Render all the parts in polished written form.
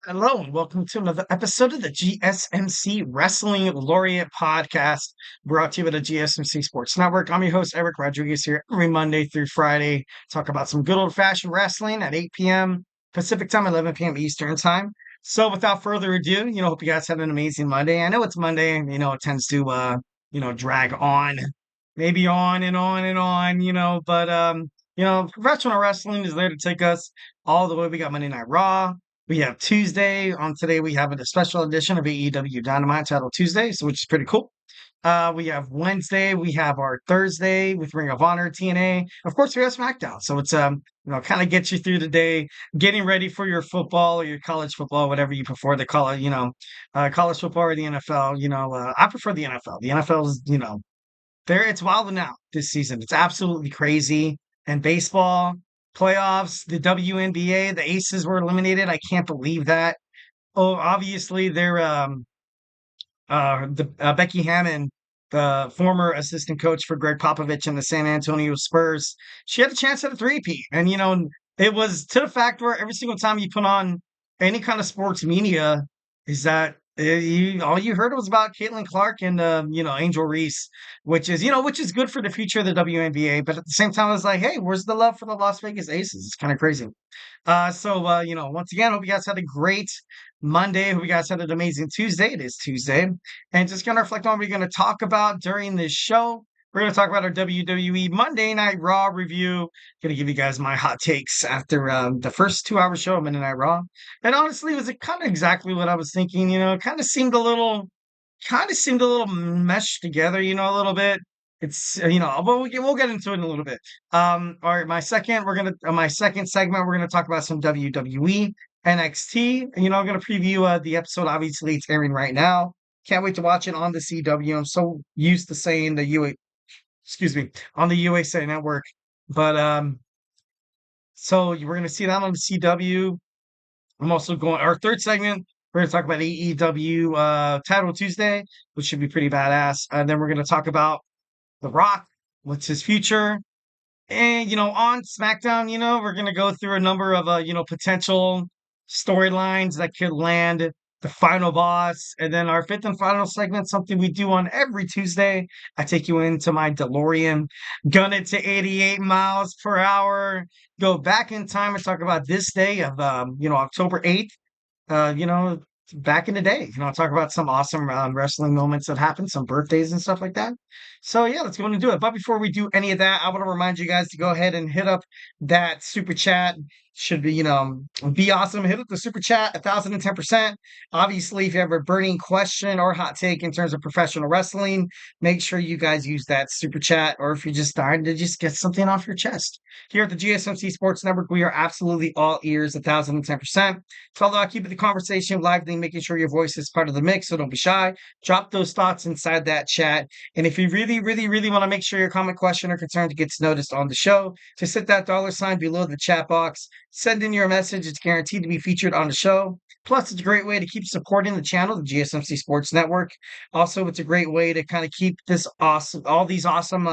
Hello and welcome to another episode of the GSMC Wrestling Laureate podcast, brought to you by the GSMC Sports Network. I'm your host, Eric Rodriguez, here every Monday through Friday. Talk about some good old-fashioned wrestling at 8 p.m. Pacific time, 11 p.m. Eastern time. So without further ado, hope you guys had an amazing Monday. I know it's Monday, it tends to, drag on, maybe on and on and on, but professional wrestling is there to take us all the way. We got Monday Night Raw. We have Tuesday. On today, we have a special edition of AEW Dynamite titled Tuesday, so which is pretty cool. We have Wednesday. We have our Thursday with Ring of Honor, TNA. Of course, we have SmackDown. So it's kind of gets you through the day, getting ready for your football or your college football, whatever you prefer to call it. College football or the NFL. I prefer the NFL. The NFL is there. It's wild now this season. It's absolutely crazy. And baseball playoffs, the WNBA, the Aces were eliminated. I can't believe that. Oh, obviously they're Becky Hammon, the former assistant coach for Greg Popovich and the San Antonio Spurs. She had a chance at a three-peat, and it was to the fact where every single time you put on any kind of sports media, is that all you heard was about Caitlin Clark and Angel Reese, which is good for the future of the WNBA. But at the same time, I was like, hey, where's the love for the Las Vegas Aces? It's kind of crazy. Once again, hope you guys had a great Monday. Hope you guys had an amazing Tuesday. It is Tuesday. And just going to reflect on what we're going to talk about during this show. We're going to talk about our WWE Monday Night Raw review. Going to give you guys my hot takes after the first 2 hour show of Monday Night Raw. And honestly, it was kind of exactly what I was thinking. Kind of seemed a little meshed together, a little bit. It's but we'll get into it in a little bit. All right, my second segment, we're gonna talk about some WWE NXT. I'm gonna preview the episode. Obviously, it's airing right now. Can't wait to watch it on the CW. I'm so used to saying excuse me, on the USA Network. But so we're gonna see that on the CW. I'm also going our third segment. We're gonna talk about AEW Title Tuesday, which should be pretty badass. And then we're gonna talk about The Rock, what's his future, and on SmackDown, we're gonna go through a number of potential storylines that could land the final boss, and then our fifth and final segment, something we do on every Tuesday. I take you into my DeLorean, gun it to 88 miles per hour, go back in time and talk about this day of October 8th. uh, you know, back in the day. Talk about some awesome wrestling moments that happened, some birthdays and stuff like that. So yeah, let's go and do it. But before we do any of that, I want to remind you guys to go ahead and hit up that super chat. Should be awesome. Hit up the super chat 1,010%. Obviously, if you have a burning question or hot take in terms of professional wrestling, make sure you guys use that super chat. Or if you're just dying to just get something off your chest. Here at the GSMC Sports Network, we are absolutely all ears 1,010%. So although I keep the conversation lively, making sure your voice is part of the mix, so don't be shy. Drop those thoughts inside that chat. And if you really, really, really want to make sure your comment, question, or concern gets noticed on the show, just hit that $sign below the chat box. Send in your message. It's guaranteed to be featured on the show. Plus, it's a great way to keep supporting the channel, the GSMC Sports Network. Also, it's a great way to kind of keep all these awesome,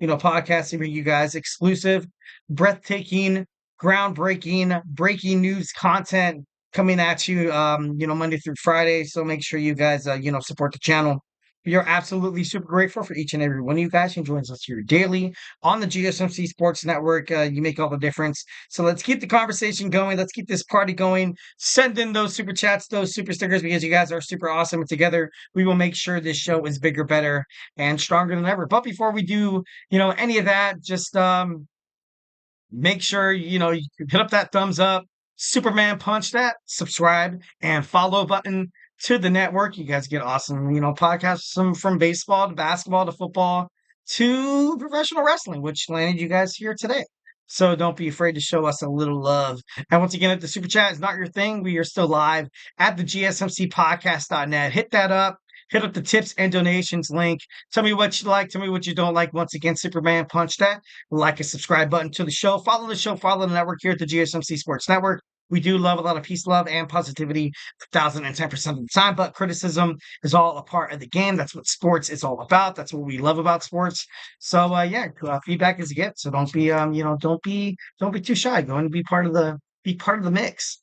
podcasts to bring you guys exclusive, breathtaking, groundbreaking, breaking news content coming at you, Monday through Friday. So make sure you guys, support the channel. We are absolutely super grateful for each and every one of you guys who joins us here daily on the GSMC Sports Network. You make all the difference. So let's keep the conversation going. Let's keep this party going. Send in those super chats, those super stickers, because you guys are super awesome. And together, we will make sure this show is bigger, better, and stronger than ever. But before we do, any of that, just make sure you hit up that thumbs up, Superman punch that subscribe and follow button to the network. You guys get awesome podcasts from baseball to basketball to football to professional wrestling, which landed you guys here today. So don't be afraid to show us a little love. And once again, if the super chat is not your thing, we are still live at the gsmcpodcast.net. Hit that up. Hit up the tips and donations link. Tell me what you like. Tell me what you don't like. Once again, Superman punch that. Like and subscribe button to the show. Follow the show. Follow the network here at the GSMC Sports Network. We do love a lot of peace, love, and positivity 1,010% of the time, but criticism is all a part of the game. That's what sports is all about. That's what we love about sports. So feedback is a gift. So don't be don't be too shy. Go and be part of the mix.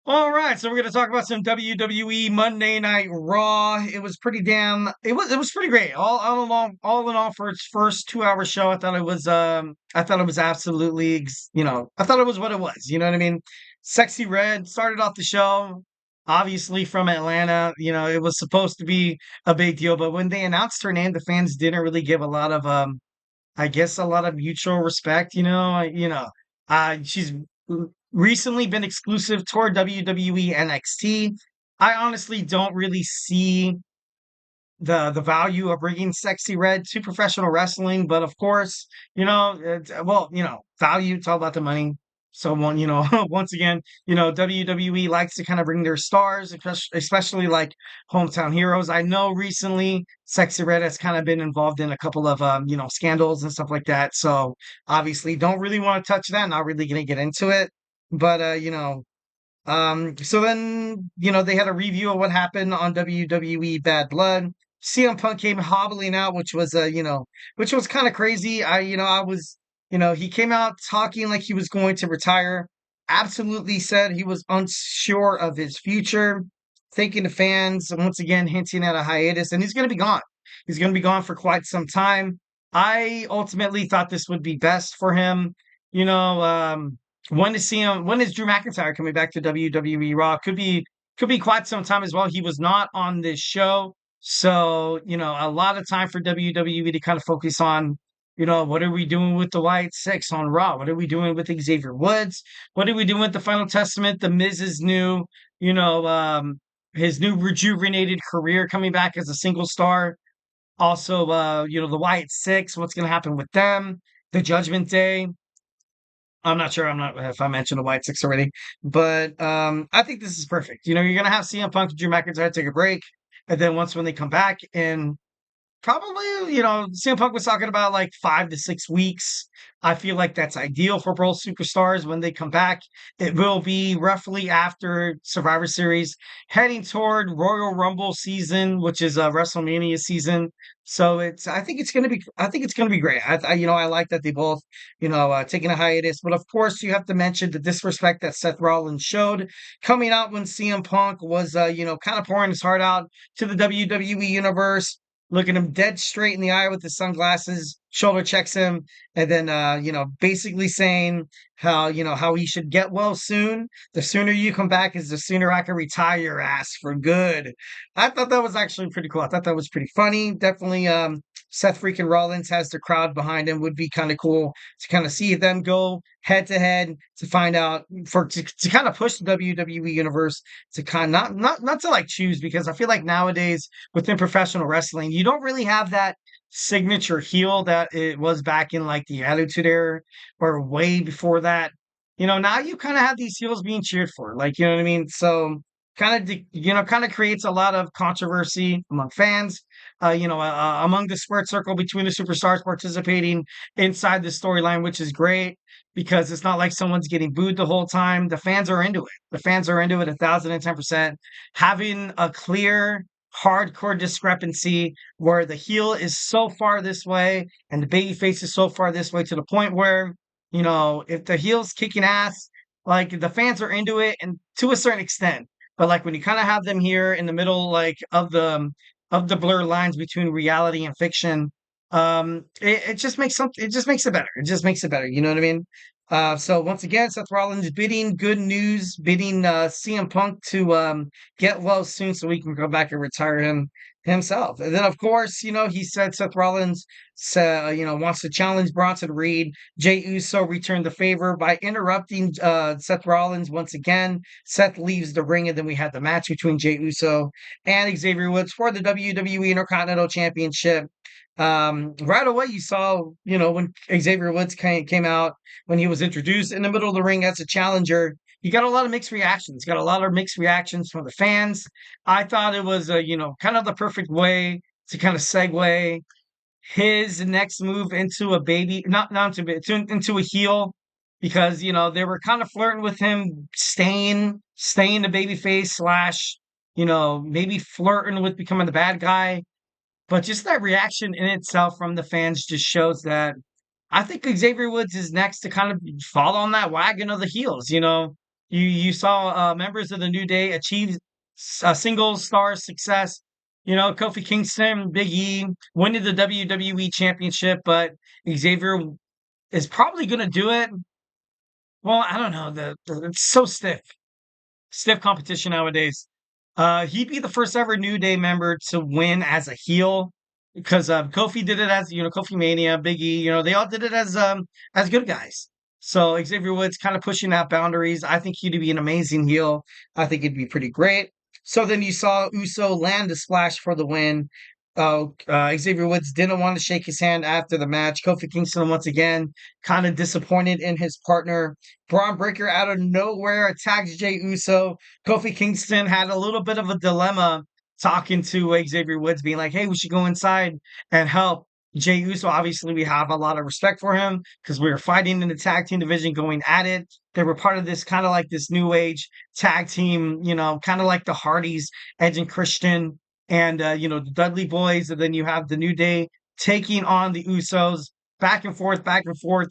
All right, so we're going to talk about some WWE Monday Night Raw. It was pretty damn. It was pretty great. All in all, for its first 2 hour show, I thought it was absolutely I thought it was what it was. You know what I mean? Sexy Red started off the show, obviously from Atlanta. It was supposed to be a big deal, but when they announced her name, the fans didn't really give a lot of I guess a lot of mutual respect. She's recently been exclusive toward WWE NXT. I honestly don't really see the value of bringing Sexy Red to professional wrestling, but of course, value, it's all about the money. So once again, WWE likes to kind of bring their stars, especially like hometown heroes. I know recently Sexy Red has kind of been involved in a couple of scandals and stuff like that. So obviously don't really want to touch that, not really gonna get into it. But so then, they had a review of what happened on WWE Bad Blood. CM Punk came hobbling out, which was kind of crazy. He came out talking like he was going to retire. Absolutely said he was unsure of his future, thanking the fans, once again hinting at a hiatus, and he's going to be gone. He's going to be gone for quite some time. I ultimately thought this would be best for him. You know, when is Drew McIntyre coming back to WWE Raw? Could be quite some time as well. He was not on this show. So, a lot of time for WWE to kind of focus on, what are we doing with the Wyatt Sicks on Raw? What are we doing with Xavier Woods? What are we doing with the Final Testament? The Miz's new, you know, his new rejuvenated career coming back as a single star. Also, the Wyatt Sicks, what's going to happen with them? The Judgment Day. I'm not if I mentioned the White Six already, but I think this is perfect. You're gonna have CM Punk and Drew McIntyre take a break, and then once when they come back, and probably, CM Punk was talking about like 5 to 6 weeks. I feel like that's ideal for both superstars when they come back. It will be roughly after Survivor Series, heading toward Royal Rumble season, which is a WrestleMania season. So I think it's gonna be great. I like that they both, taking a hiatus. But of course, you have to mention the disrespect that Seth Rollins showed coming out when CM Punk was, kind of pouring his heart out to the WWE Universe, looking him dead straight in the eye with his sunglasses, shoulder checks him, and then basically saying how he should get well soon. The sooner you come back is the sooner I can retire your ass for good. I thought that was actually pretty cool. I thought that was pretty funny. Definitely Seth freaking Rollins has the crowd behind him. Would be kind of cool to kind of see them go head to head to find out to kind of push the WWE universe to kind of not to like choose, because I feel like nowadays within professional wrestling, you don't really have that signature heel that it was back in like the Attitude Era or way before that. Now you kind of have these heels being cheered for, like, you know what I mean? So kind of creates a lot of controversy among fans, among the squared circle between the superstars participating inside the storyline, which is great because it's not like someone's getting booed the whole time. The fans are into it. The fans are into it 1,010%. Having a clear, hardcore discrepancy where the heel is so far this way and the baby face is so far this way, to the point where, if the heel's kicking ass, like the fans are into it and to a certain extent. But like when you kind of have them here in the middle, like of the blur lines between reality and fiction, it just makes something. It just makes it better. It just makes it better. You know what I mean? So once again, Seth Rollins bidding good news, bidding CM Punk to get well soon so we can go back and retire him himself. And then of course, he said Seth Rollins wants to challenge Bronson Reed. Jey Uso returned the favor by interrupting Seth Rollins once again. Seth leaves the ring, and then we had the match between Jey Uso and Xavier Woods for the WWE Intercontinental Championship. Right away, you saw, when Xavier Woods came out, when he was introduced in the middle of the ring as a challenger, he got a lot of mixed reactions. Got a lot of mixed reactions from the fans. I thought it was, kind of the perfect way to kind of segue his next move into a baby, not into a heel, because they were kind of flirting with him staying the baby face slash, maybe flirting with becoming the bad guy. But just that reaction in itself from the fans just shows that I think Xavier Woods is next to kind of fall on that wagon of the heels. You saw members of the New Day achieve single star success. You know, Kofi Kingston, Big E, winning the WWE Championship, but Xavier is probably going to do it. Well, I don't know. It's so stiff competition nowadays. He'd be the first ever New Day member to win as a heel because Kofi did it as Kofi Mania, Big E. They all did it as good guys. So Xavier Woods kind of pushing out boundaries. I think he'd be an amazing heel. I think it'd be pretty great. So then you saw Uso land a splash for the win. Xavier Woods didn't want to shake his hand after the match. Kofi Kingston once again kind of disappointed in his partner. Braun Breaker out of nowhere attacks Jey Uso. Kofi Kingston had a little bit of a dilemma talking to Xavier Woods, being like, hey, we should go inside and help. Jey Uso, obviously, we have a lot of respect for him because we were fighting in the tag team division, going at it. They were part of this kind of like this new age tag team, kind of like the Hardys, Edge and Christian, and the Dudley Boys. And then you have the New Day taking on the Usos, back and forth,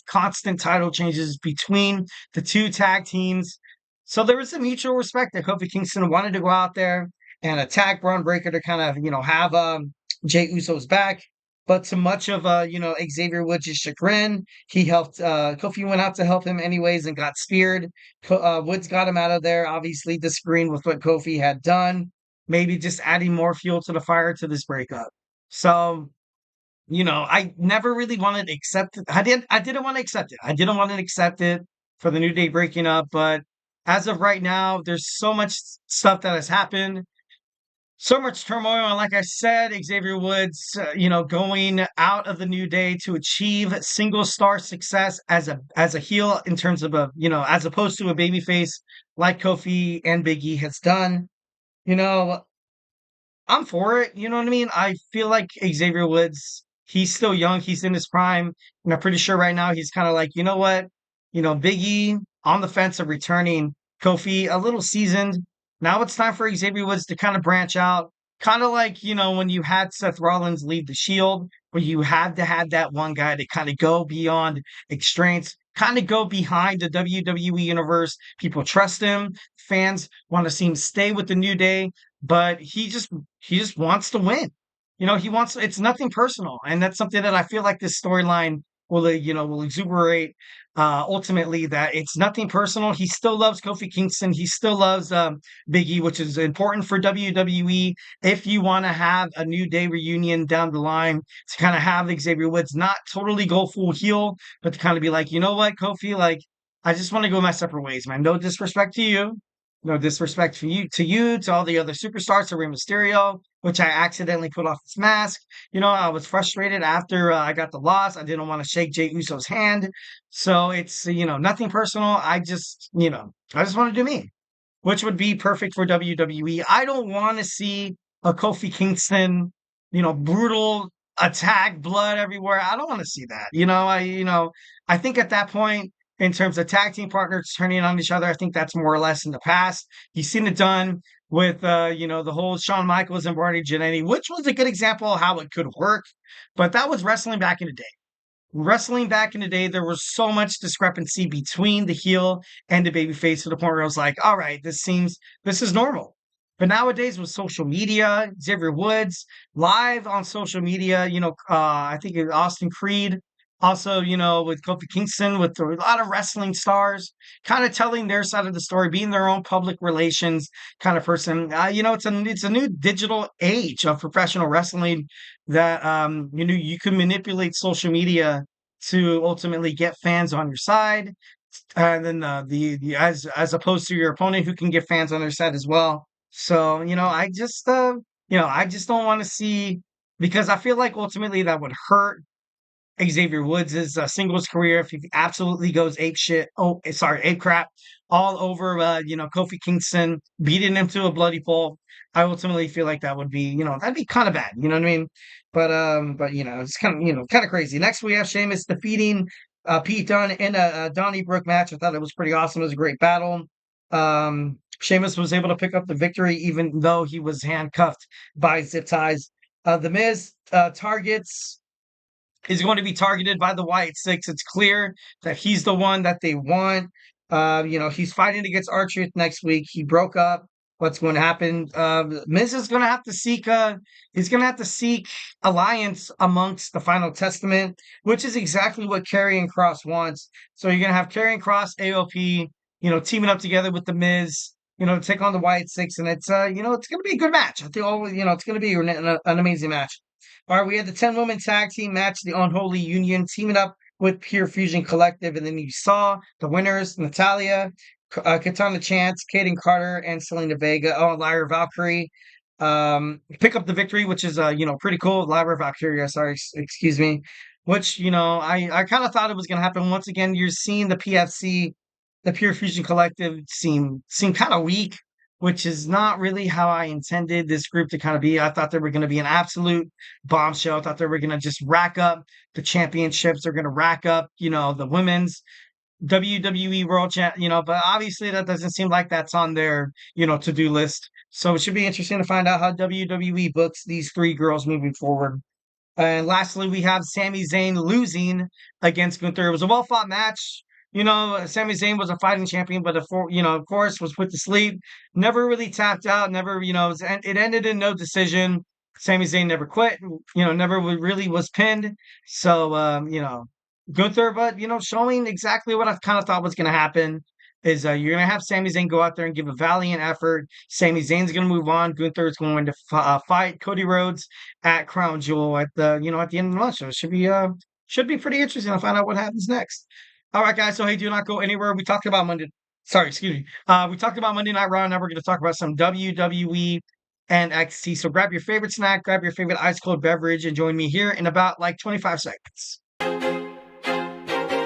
constant title changes between the two tag teams. So there was a mutual respect that Kofi Kingston wanted to go out there and attack Braun Breaker to kind of, have Jey Uso's back. But to much of Xavier Woods' chagrin, he helped. Kofi went out to help him anyways and got speared. Woods got him out of there, obviously disagreeing with what Kofi had done. Maybe just adding more fuel to the fire to this breakup. So I never really wanted to accept it. I didn't want to accept it. I didn't want to accept it for the New Day breaking up. But as of right now, there's so much stuff that has happened, so much turmoil. And like I said, Xavier Woods, going out of the New Day to achieve single star success as a heel in terms of as opposed to a babyface like Kofi and Big E has done. You know, I'm for it. You know what I mean? I feel like Xavier Woods, he's still young. He's in his prime. And I'm pretty sure right now he's kind of like, you know what? Big E on the fence of returning. Kofi, a little seasoned. Now it's time for Xavier Woods to kind of branch out. Kind of like, when you had Seth Rollins leave the Shield, where you had to have that one guy to kind of go beyond extraints, kind of go behind the WWE Universe. People trust him. Fans want to see him stay with the New Day, but he just wants to win. He wants it's nothing personal. And that's something that I feel like this storyline will exuberate ultimately, that it's nothing personal. He still loves Kofi Kingston. He still loves Big E, which is important for WWE. If you want to have a New Day reunion down the line, to kind of have Xavier Woods not totally go full heel, but to kind of be like, you know what, Kofi, like, I just want to go my separate ways, man. No disrespect to you. No disrespect for you, to all the other superstars, to Rey Mysterio, which I accidentally put off his mask. I was frustrated after I got the loss. I didn't want to shake Jey Uso's hand. So it's, nothing personal. I just want to do me, which would be perfect for WWE. I don't want to see a Kofi Kingston, brutal attack, blood everywhere. I don't want to see that. I think at that point, in terms of tag team partners turning on each other, I think that's more or less in the past. You've seen it done with, the whole Shawn Michaels and Barney Jannetty, which was a good example of how it could work. But that was wrestling back in the day. Wrestling back in the day, there was so much discrepancy between the heel and the babyface, to the point where I was like, all right, this is normal. But nowadays with social media, Xavier Woods live on social media, I think Austin Creed, also, with Kofi Kingston, with a lot of wrestling stars, kind of telling their side of the story, being their own public relations kind of person. It's a new digital age of professional wrestling, that you can manipulate social media to ultimately get fans on your side, and then as opposed to your opponent, who can get fans on their side as well. So I just don't want to see, because I feel like ultimately that would hurt Xavier Woods' singles career if he absolutely goes ape shit. Oh, sorry, ape crap all over, Kofi Kingston, beating him to a bloody pulp. I ultimately feel like that would be, that'd be kind of bad. You know what I mean? But it's kind of crazy. Next, we have Sheamus defeating Pete Dunne in a Donnybrook match. I thought it was pretty awesome. It was a great battle. Sheamus was able to pick up the victory, even though he was handcuffed by zip ties. The Miz targets is going to be targeted by the Wyatt Sicks. It's clear that he's the one that they want. He's fighting against R-Truth next week. He broke up. What's going to happen? Miz is going to have to seek he's going to have to seek alliance amongst the Final Testament, which is exactly what Karrion Kross wants. So you're going to have Karrion Kross, AOP, teaming up together with the Miz, to take on the Wyatt Sicks, and it's it's going to be a good match. I think it's going to be an amazing match. All right, we had the 10-woman tag team match, the Unholy Union, teaming up with Pure Fusion Collective, and then you saw the winners, Natalya, Katana Chance, Kaden Carter, and Selena Vega. Oh, Lyra Valkyrie pick up the victory, which is pretty cool. Lyra Valkyrie, sorry, excuse me. Which I kind of thought it was going to happen once again. You're seeing the PFC, the Pure Fusion Collective, seem kind of weak, which is not really how I intended this group to kind of be. I thought they were going to be an absolute bombshell. I thought they were going to just rack up the championships. They're going to rack up, the women's WWE World Champ, but obviously that doesn't seem like that's on their, to-do list. So it should be interesting to find out how WWE books these three girls moving forward. And lastly, we have Sami Zayn losing against Gunther. It was a well-fought match. Sami Zayn was a fighting champion, but of course, was put to sleep. Never really tapped out. Never, it ended in no decision. Sami Zayn never quit. Never really was pinned. So, Gunther, but showing exactly what I kind of thought was going to happen is you're going to have Sami Zayn go out there and give a valiant effort. Sami Zayn's going to move on. Gunther is going to fight Cody Rhodes at Crown Jewel at the at the end of the month. So it should be pretty interesting to find out what happens next. All right, guys. So hey, do not go anywhere. We talked about Monday. Sorry, excuse me. We talked about Monday Night Raw. Now we're going to talk about some WWE NXT. So grab your favorite snack, grab your favorite ice cold beverage, and join me here in about 25 seconds.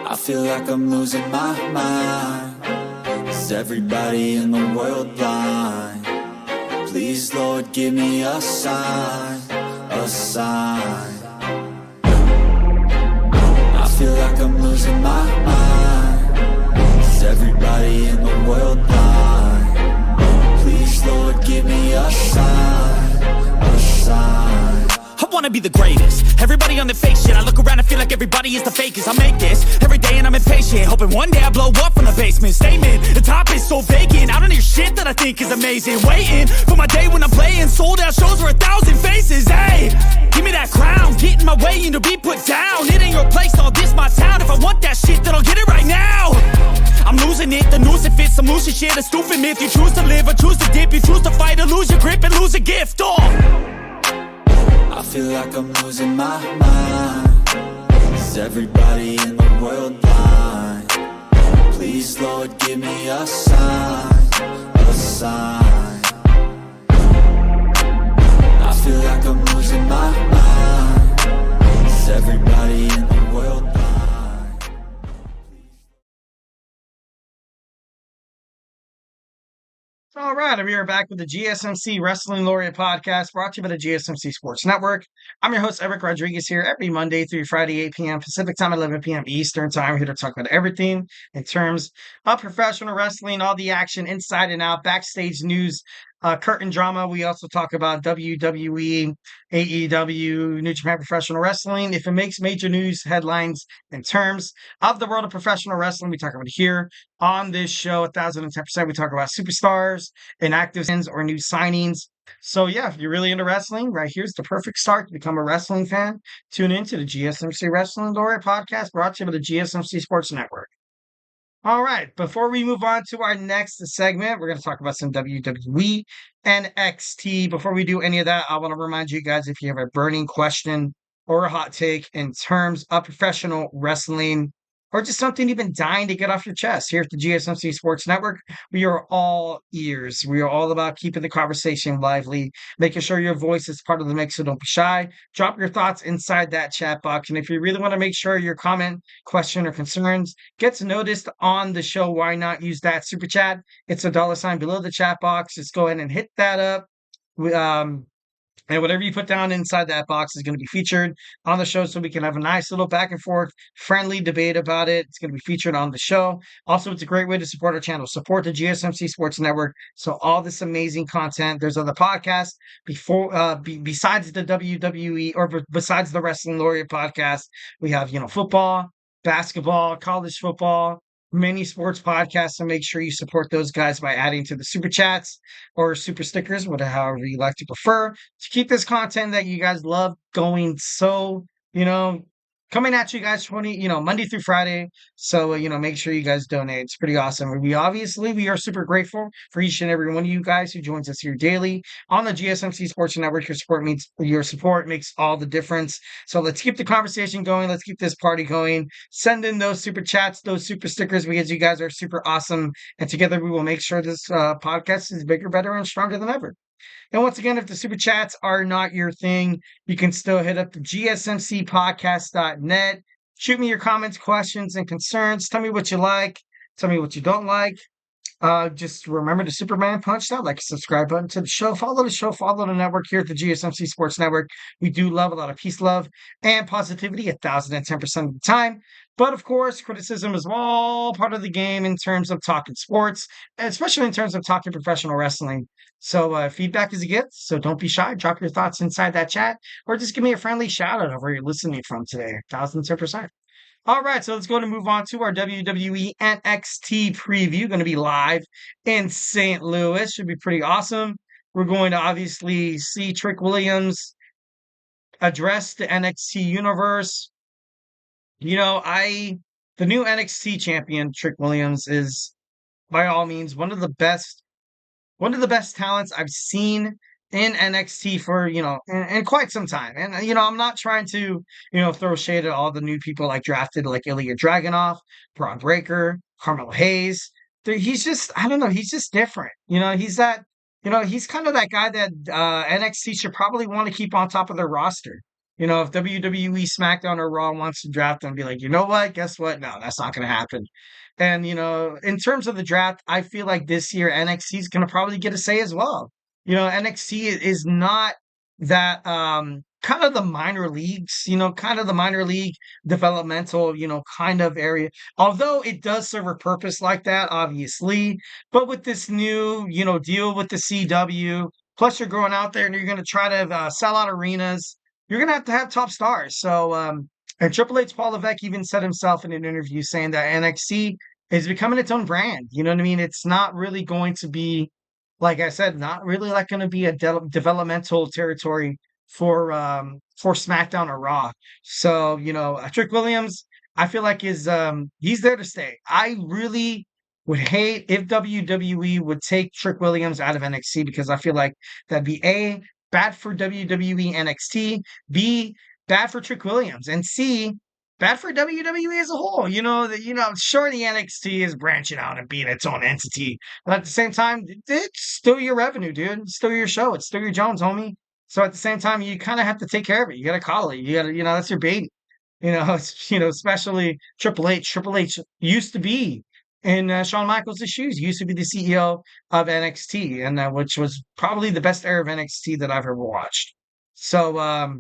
I feel like I'm losing my mind. Is everybody in the world blind? Please, Lord, give me a sign, a sign. I feel like I'm losing my mind. Is everybody in the world blind? Please, Lord, give me a sign, a sign. I wanna be the greatest. Everybody on the fake shit. I look around and feel like everybody is the fakest. I make this every day and I'm impatient, hoping one day I blow up from the basement. Statement, the top is so vacant. I don't hear shit that I think is amazing. Waiting for my day when I'm playing sold out shows for 1,000 faces. Hey, give me that crown, get in my way and to be put down. It ain't your place, all this my town. If I want that shit, then I'll get it right now. I'm losing it, the noose it fits, some losing shit, a stupid myth. You choose to live or choose to dip, you choose to fight or lose your grip and lose a gift. I feel like I'm losing my mind. Is everybody in the world blind? Please, Lord, give me a sign, a sign. I feel like I'm losing my mind. Is everybody in the world blind? All right, we are back with the GSMC Wrestling Laureate podcast brought to you by the GSMC Sports Network. I'm your host, Eric Rodriguez, here every Monday through Friday, 8 p.m. Pacific Time, 11 p.m. Eastern Time. We're here to talk about everything in terms of professional wrestling, all the action inside and out, backstage news, curtain drama. We also talk about WWE, AEW, New Japan Professional Wrestling. If it makes major news headlines in terms of the world of professional wrestling, we talk about it here on this show, 1,010%. We talk about superstars, inactive or new signings. So yeah, if you're really into wrestling, right here's the perfect start to become a wrestling fan. Tune into the GSMC Wrestling Laureate podcast brought to you by the GSMC Sports Network. All right, before we move on to our next segment, we're going to talk about some WWE NXT. Before we do any of that, I want to remind you guys, if you have a burning question or a hot take in terms of professional wrestling, or just something you've been dying to get off your chest, here at the GSMC Sports Network, we are all ears. We are all about keeping the conversation lively, making sure your voice is part of the mix, so don't be shy. Drop your thoughts inside that chat box. And if you really want to make sure your comment, question, or concerns gets noticed on the show, why not use that super chat? It's a $ below the chat box. Just go ahead and hit that up. And whatever you put down inside that box is going to be featured on the show, so we can have a nice little back and forth, friendly debate about it. It's going to be featured on the show. Also, it's a great way to support our channel. Support the GSMC Sports Network. So all this amazing content. There's other podcasts besides the WWE, or besides the Wrestling Laureate podcast. We have, football, basketball, college football, many sports podcasts, and make sure you support those guys by adding to the super chats or super stickers, whatever however you like to prefer, to keep this content that you guys love going. So, you know, coming at you guys 20, Monday through Friday. So, make sure you guys donate. It's pretty awesome. We are super grateful for each and every one of you guys who joins us here daily on the GSMC Sports Network. Your support makes all the difference. So let's keep the conversation going. Let's keep this party going. Send in those super chats, those super stickers, because you guys are super awesome. And together we will make sure this podcast is bigger, better, and stronger than ever. And once again, if the super chats are not your thing, you can still hit up the gsmcpodcast.net. Shoot me your comments, questions, and concerns. Tell me what you like. Tell me what you don't like. Just remember to Superman punch that like a subscribe button to the show. Follow the show. Follow the network here at the GSMC Sports Network. We do love a lot of peace, love, and positivity 1,010% of the time. But of course, criticism is all part of the game in terms of talking sports, especially in terms of talking professional wrestling. So feedback is a gift. So don't be shy. Drop your thoughts inside that chat, or just give me a friendly shout out of where you're listening from today. 1,010%. All right, so let's go and move on to our WWE NXT preview. Going to be live in St. Louis. Should be pretty awesome. We're going to obviously see Trick Williams address the NXT Universe. The new NXT champion, Trick Williams, is by all means one of the best talents I've seen in NXT for, in quite some time. And, I'm not trying to, throw shade at all the new people like drafted, like Ilya Dragunov, Braun Breaker, Carmelo Hayes. He's just, I don't know, he's just different. He's kind of that guy that NXT should probably want to keep on top of their roster. If WWE SmackDown or Raw wants to draft them, be like, you know what? Guess what? No, that's not going to happen. And, in terms of the draft, I feel like this year NXT is going to probably get a say as well. NXT is not that kind of the minor leagues, kind of the minor league developmental, kind of area. Although it does serve a purpose like that, obviously. But with this new, deal with the CW, plus you're going out there and you're going to try to sell out arenas, you're going to have top stars. So, and Triple H Paul Levesque even said himself in an interview saying that NXT is becoming its own brand. You know what I mean? It's not really going to be, like I said, not really like going to be a developmental territory for SmackDown or Raw. So Trick Williams, I feel like he's there to stay. I really would hate if WWE would take Trick Williams out of NXT, because I feel like that'd be bad for WWE NXT, B, bad for Trick Williams, and C, bad for WWE as a whole. Sure, the NXT is branching out and being its own entity, but at the same time, it's still your revenue, dude. It's still your show. It's still your Jones, homie. So at the same time, you kind of have to take care of it. You got to call it. You got to, that's your baby. Especially Triple H. Triple H used to be in Shawn Michaels' shoes. He used to be the CEO of NXT, and which was probably the best era of NXT that I've ever watched. So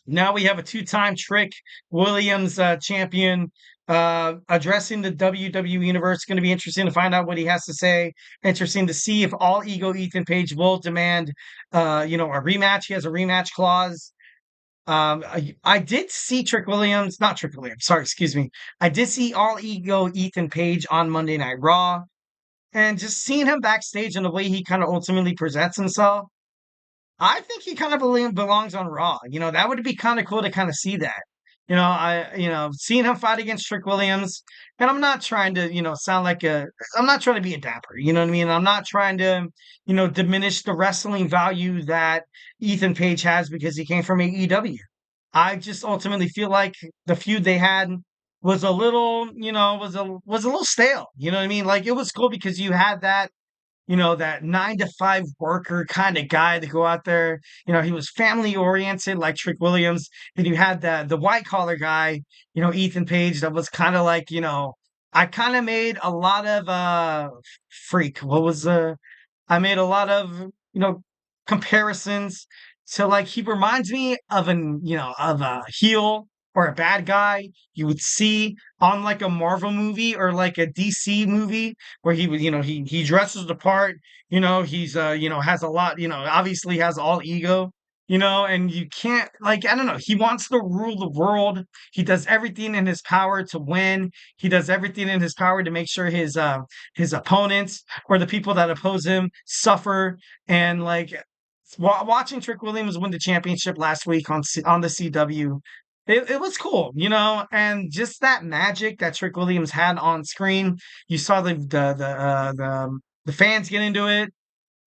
now we have a two-time Trick Williams champion addressing the WWE Universe. It's going to be interesting to find out what he has to say. Interesting to see if All Ego Ethan Page will demand, a rematch. He has a rematch clause. I did see I did see All Ego Ethan Page on Monday Night Raw, and just seeing him backstage and the way he kind of ultimately presents himself, I think he kind of belongs on Raw. That would be kind of cool to kind of see that. Seeing him fight against Trick Williams, and I'm not trying to, I'm not trying to be a dapper, you know what I mean? I'm not trying to, diminish the wrestling value that Ethan Page has because he came from AEW. I just ultimately feel like the feud they had was a little, was a little stale. You know what I mean? Like, it was cool because you had that, that 9 to 5 worker kind of guy to go out there. He was family oriented like Trick Williams. Then you had the white collar guy, Ethan Page, that was kind of like, I kind of made a lot of freak. I made a lot of, comparisons to, like, he reminds me of of a heel or a bad guy you would see on like a Marvel movie or like a DC movie, where he would, he dresses the part, he's has a lot, obviously has all ego. and you can't, like, I don't know, he wants to rule the world. He does everything in his power to win. He does everything in his power to make sure his opponents or the people that oppose him suffer. And like watching Trick Williams win the championship last week on the CW, it was cool, and just that magic that Trick Williams had on screen. You saw the fans get into it.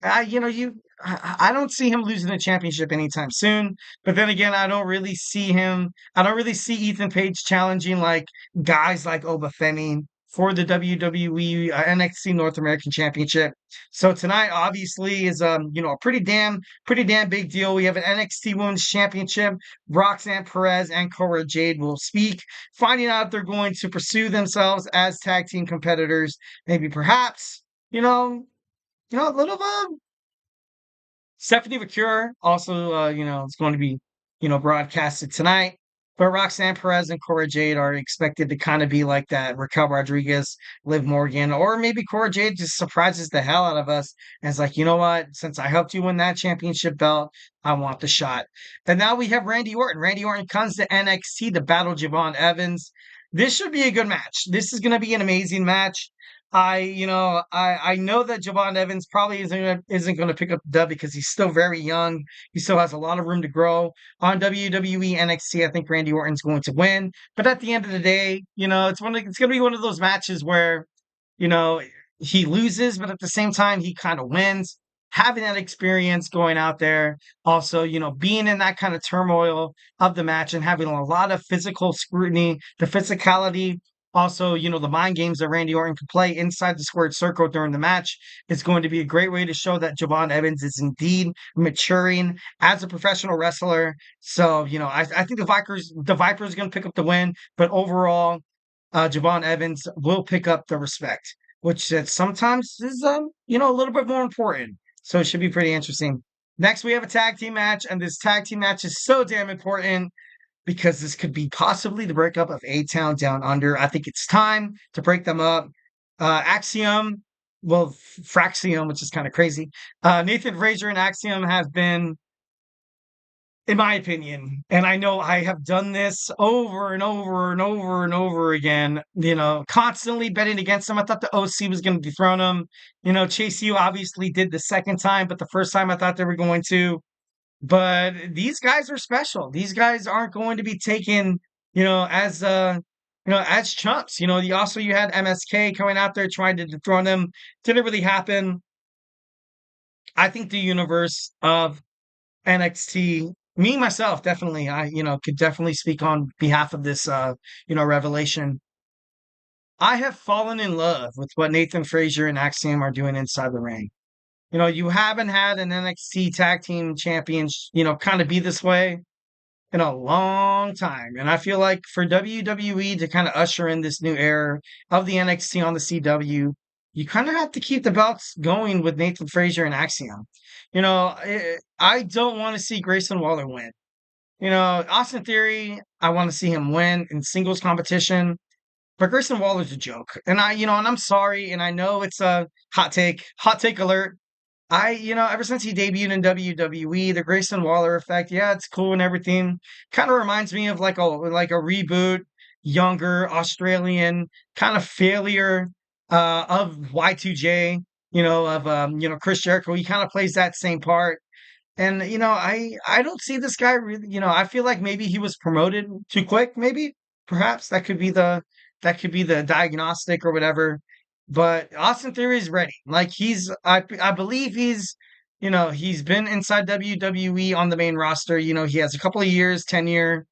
I don't see him losing the championship anytime soon. But then again, I don't really see him. I don't really see Ethan Page challenging like guys like Oba Femi for the WWE NXT North American Championship. So tonight, obviously, is a pretty damn big deal. We have an NXT Women's Championship. Roxanne Perez and Cora Jade will speak, finding out if they're going to pursue themselves as tag team competitors. Maybe, perhaps, a little Stephanie McCure also, is going to be, broadcasted tonight. But Roxanne Perez and Cora Jade are expected to kind of be like that Raquel Rodriguez, Liv Morgan, or maybe Cora Jade just surprises the hell out of us and is like, you know what? Since I helped you win that championship belt, I want the shot. And now we have Randy Orton. Randy Orton comes to NXT to battle Javon Evans. This should be a good match. This is going to be an amazing match. I know that Javon Evans probably isn't gonna pick up the dub because he's still very young. He still has a lot of room to grow. On WWE NXT, I think Randy Orton's going to win. But at the end of the day, it's gonna be one of those matches where, you know, he loses, but at the same time he kind of wins. Having that experience going out there, also, being in that kind of turmoil of the match and having a lot of physical scrutiny, the physicality, also, the mind games that Randy Orton can play inside the squared circle during the match is going to be a great way to show that Javon Evans is indeed maturing as a professional wrestler. So, I think the Vipers are going to pick up the win, but overall, Javon Evans will pick up the respect, which sometimes is, a little bit more important. So it should be pretty interesting. Next, we have a tag team match, and this tag team match is so damn important because this could be possibly the breakup of A-Town Down Under. I think it's time to break them up. Axiom, well, Fraxium, which is kind of crazy. Nathan Frazier and Axiom have been, in my opinion, and I know I have done this over and over and over and over again, constantly betting against them. I thought the OC was going to dethrone them. Chase U obviously did the second time, but the first time I thought they were going to. But these guys are special. These guys aren't going to be taken, as chumps. You had MSK coming out there trying to dethrone them. Didn't really happen. I think the universe of NXT, me myself, definitely, could definitely speak on behalf of this, revelation. I have fallen in love with what Nathan Frazier and Axiom are doing inside the ring. You haven't had an NXT tag team champions, kind of be this way in a long time. And I feel like for WWE to kind of usher in this new era of the NXT on the CW, you kind of have to keep the belts going with Nathan Frazier and Axiom. I don't want to see Grayson Waller win. Austin Theory, I want to see him win in singles competition. But Grayson Waller's a joke. And I'm sorry, and I know it's a hot take alert. Ever since he debuted in WWE, the Grayson Waller effect, yeah, it's cool and everything. Kind of reminds me of like a reboot, younger Australian kind of failure of Y2J, Chris Jericho. He kind of plays that same part. And I don't see this guy really, I feel like maybe he was promoted too quick, maybe. Perhaps that could be the diagnostic or whatever. But Austin Theory is ready. Like I believe he's been inside WWE on the main roster. He has a couple of years, tenure.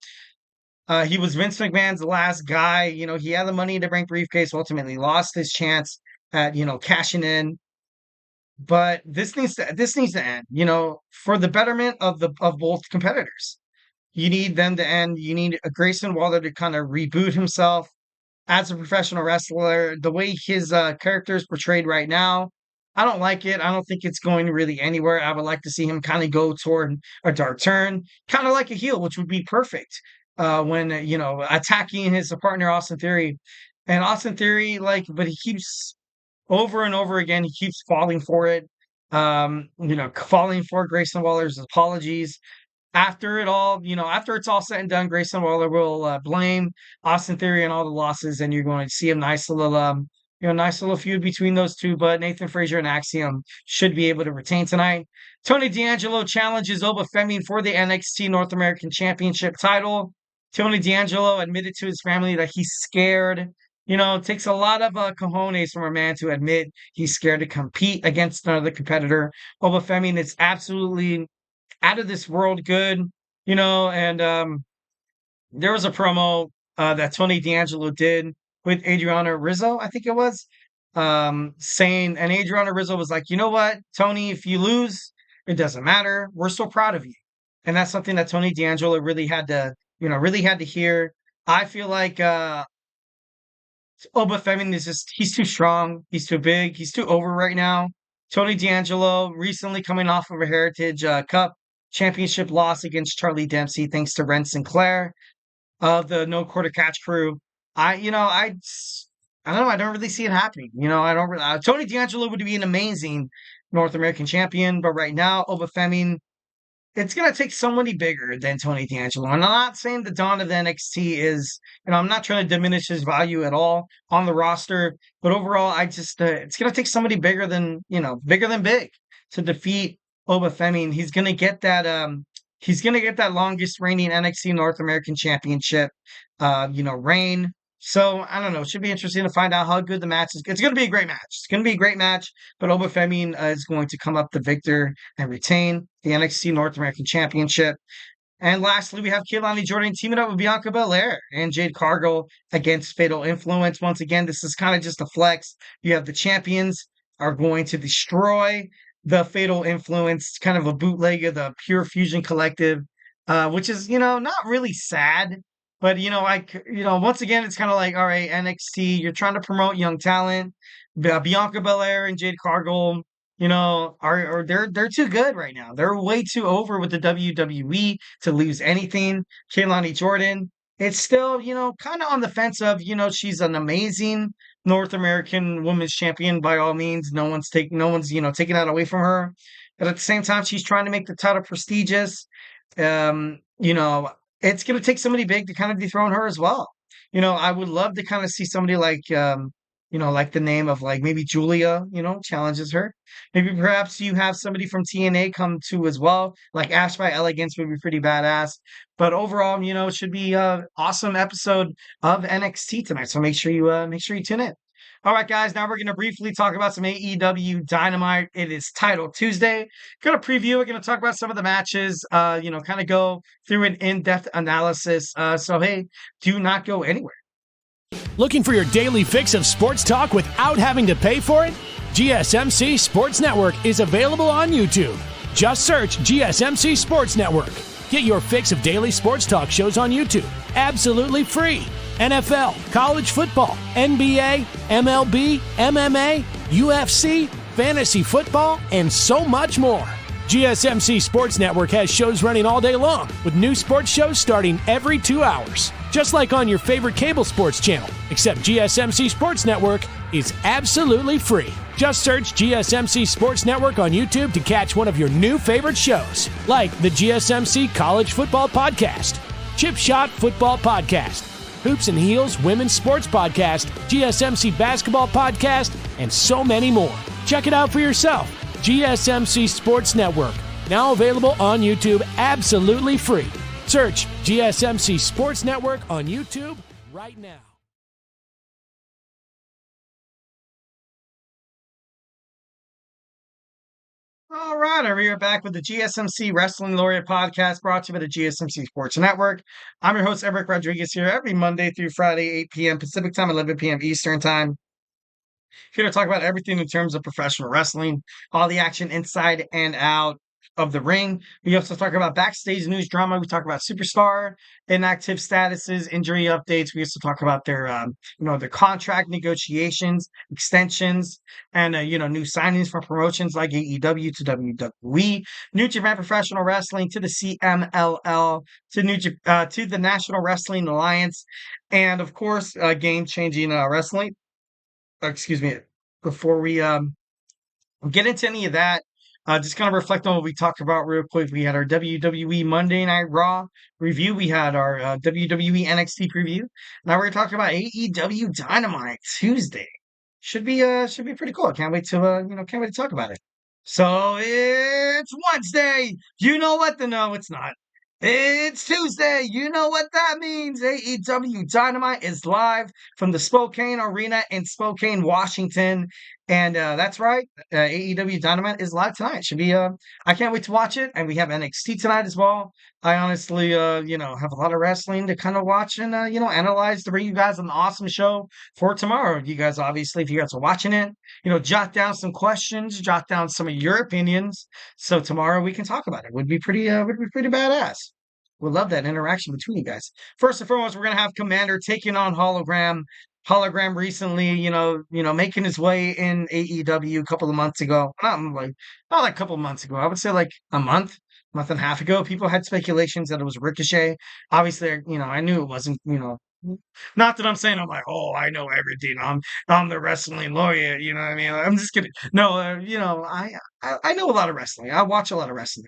He was Vince McMahon's last guy. He had the money to bring briefcase, ultimately lost his chance at, cashing in. But this needs to end, for the betterment of both competitors. You need them to end. You need a Grayson Waller to kind of reboot himself as a professional wrestler. The way his character is portrayed right now, I don't like it. I don't think it's going really anywhere. I would like to see him kind of go toward a dark turn, kind of like a heel, which would be perfect when, attacking his partner, Austin Theory. And Austin Theory, but he keeps over and over again, he keeps falling for it. Falling for Grayson Waller's apologies. after it all, after it's all said and done, Grayson Waller will blame Austin Theory and all the losses, and you're going to see a nice little feud between those two. But Nathan Frazier and Axiom should be able to retain tonight. Tony D'Angelo challenges Oba Femi for the NXT North American Championship title. Tony D'Angelo admitted to his family that he's scared. It takes a lot of cojones from a man to admit he's scared to compete against another competitor. Oba Femi is absolutely out of this world good, and there was a promo that Tony D'Angelo did with Adriana Rizzo, I think it was, saying, and Adriana Rizzo was like, you know what, Tony, if you lose, it doesn't matter. We're so proud of you. And that's something that Tony D'Angelo really had to hear. I feel like Oba Femi he's too strong. He's too big. He's too over right now. Tony D'Angelo recently coming off of a Heritage Cup championship loss against Charlie Dempsey, thanks to Ren Sinclair of the No Quarter Catch crew. I don't know. I don't really see it happening. I don't really. Tony D'Angelo would be an amazing North American champion, but right now, Oba Femi, it's going to take somebody bigger than Tony D'Angelo. And I'm not saying the Dawn of the NXT is, I'm not trying to diminish his value at all on the roster, but overall, it's going to take somebody bigger than big to defeat Oba Femi. And he's going to get that longest reigning NXT North American Championship, reign. So I don't know. It should be interesting to find out how good the match is. It's going to be a great match. It's going to be a great match. But Oba Femi is going to come up the victor and retain the NXT North American Championship. And lastly, we have Keilani Jordan teaming up with Bianca Belair and Jade Cargill against Fatal Influence. Once again, this is kind of just a flex. You have the champions are going to destroy the Fatal Influence, kind of a bootleg of the Pure Fusion Collective, which is, not really sad. But once again, it's kind of like, all right, NXT, you're trying to promote young talent. Bianca Belair and Jade Cargill, they're too good right now. They're way too over with the WWE to lose anything. Keilani Jordan, it's still, kind of on the fence of, she's an amazing North American Women's Champion by all means. No one's taking that away from her. But at the same time, she's trying to make the title prestigious. It's going to take somebody big to kind of dethrone her as well. I would love to kind of see somebody like, like the name of like maybe Julia, challenges her. Maybe perhaps you have somebody from TNA come to as well, like Ash by Elegance would be pretty badass. But overall, it should be an awesome episode of NXT tonight. So make sure you tune in. All right, guys, now we're going to briefly talk about some AEW Dynamite. It is Title Tuesday. Going to preview. We're going to talk about some of the matches, kind of go through an in-depth analysis. So, hey, do not go anywhere. Looking for your daily fix of sports talk without having to pay for it? GSMC Sports Network is available on YouTube. Just search GSMC Sports Network. Get your fix of daily sports talk shows on YouTube, absolutely free. NFL, college football, NBA, MLB, MMA, UFC, fantasy football, and so much more. GSMC Sports Network has shows running all day long, with new sports shows starting every 2 hours. Just like on your favorite cable sports channel, except GSMC Sports Network is absolutely free. Just search GSMC Sports Network on YouTube to catch one of your new favorite shows, like the GSMC College Football Podcast, Chip Shot Football Podcast, Hoops and Heels Women's Sports Podcast, GSMC Basketball Podcast, and so many more. Check it out for yourself. GSMC Sports Network, now available on YouTube absolutely free. Search GSMC Sports Network on YouTube right now. All right, we are back with the GSMC Wrestling Laureate podcast brought to you by the GSMC Sports Network. I'm your host, Eric Rodriguez, here every Monday through Friday, 8 p.m. Pacific Time, 11 p.m. Eastern Time. Here to talk about everything in terms of professional wrestling, all the action inside and out of the ring. We also talk about backstage news drama. We talk about superstar inactive statuses, injury updates. We also talk about their, their contract negotiations, extensions, and new signings from promotions like AEW to WWE, New Japan Professional Wrestling to the CMLL to the National Wrestling Alliance, and of course, game-changing wrestling. Excuse me. Before we get into any of that, Just kind of reflect on what we talked about real quick. We had our WWE Monday Night Raw review. We had our WWE NXT preview. Now we're talking about AEW Dynamite Tuesday. Should be pretty cool. Can't wait to can't wait to talk about it. So it's Wednesday. You know what? No, it's not. It's Tuesday. You know what that means. AEW Dynamite is live from the Spokane Arena in Spokane, Washington. And that's right. AEW Dynamite is live tonight. Should be I can't wait to watch it. And we have NXT tonight as well. I honestly have a lot of wrestling to kind of watch and analyze to bring you guys an awesome show for tomorrow. You guys obviously, if you guys are watching it, jot down some questions, jot down some of your opinions. So tomorrow we can talk about it. Would be pretty badass. Would love that interaction between you guys. First and foremost, we're gonna have Commander taking on Hologram. Hologram recently, making his way in AEW a couple of months ago. Not like a couple of months ago. I would say like a month and a half ago. People had speculations that it was Ricochet. Obviously, I knew it wasn't. Not that I'm saying I'm like, oh, I know everything. I'm the wrestling laureate. You know what I mean? I'm just kidding. No, I know a lot of wrestling. I watch a lot of wrestling.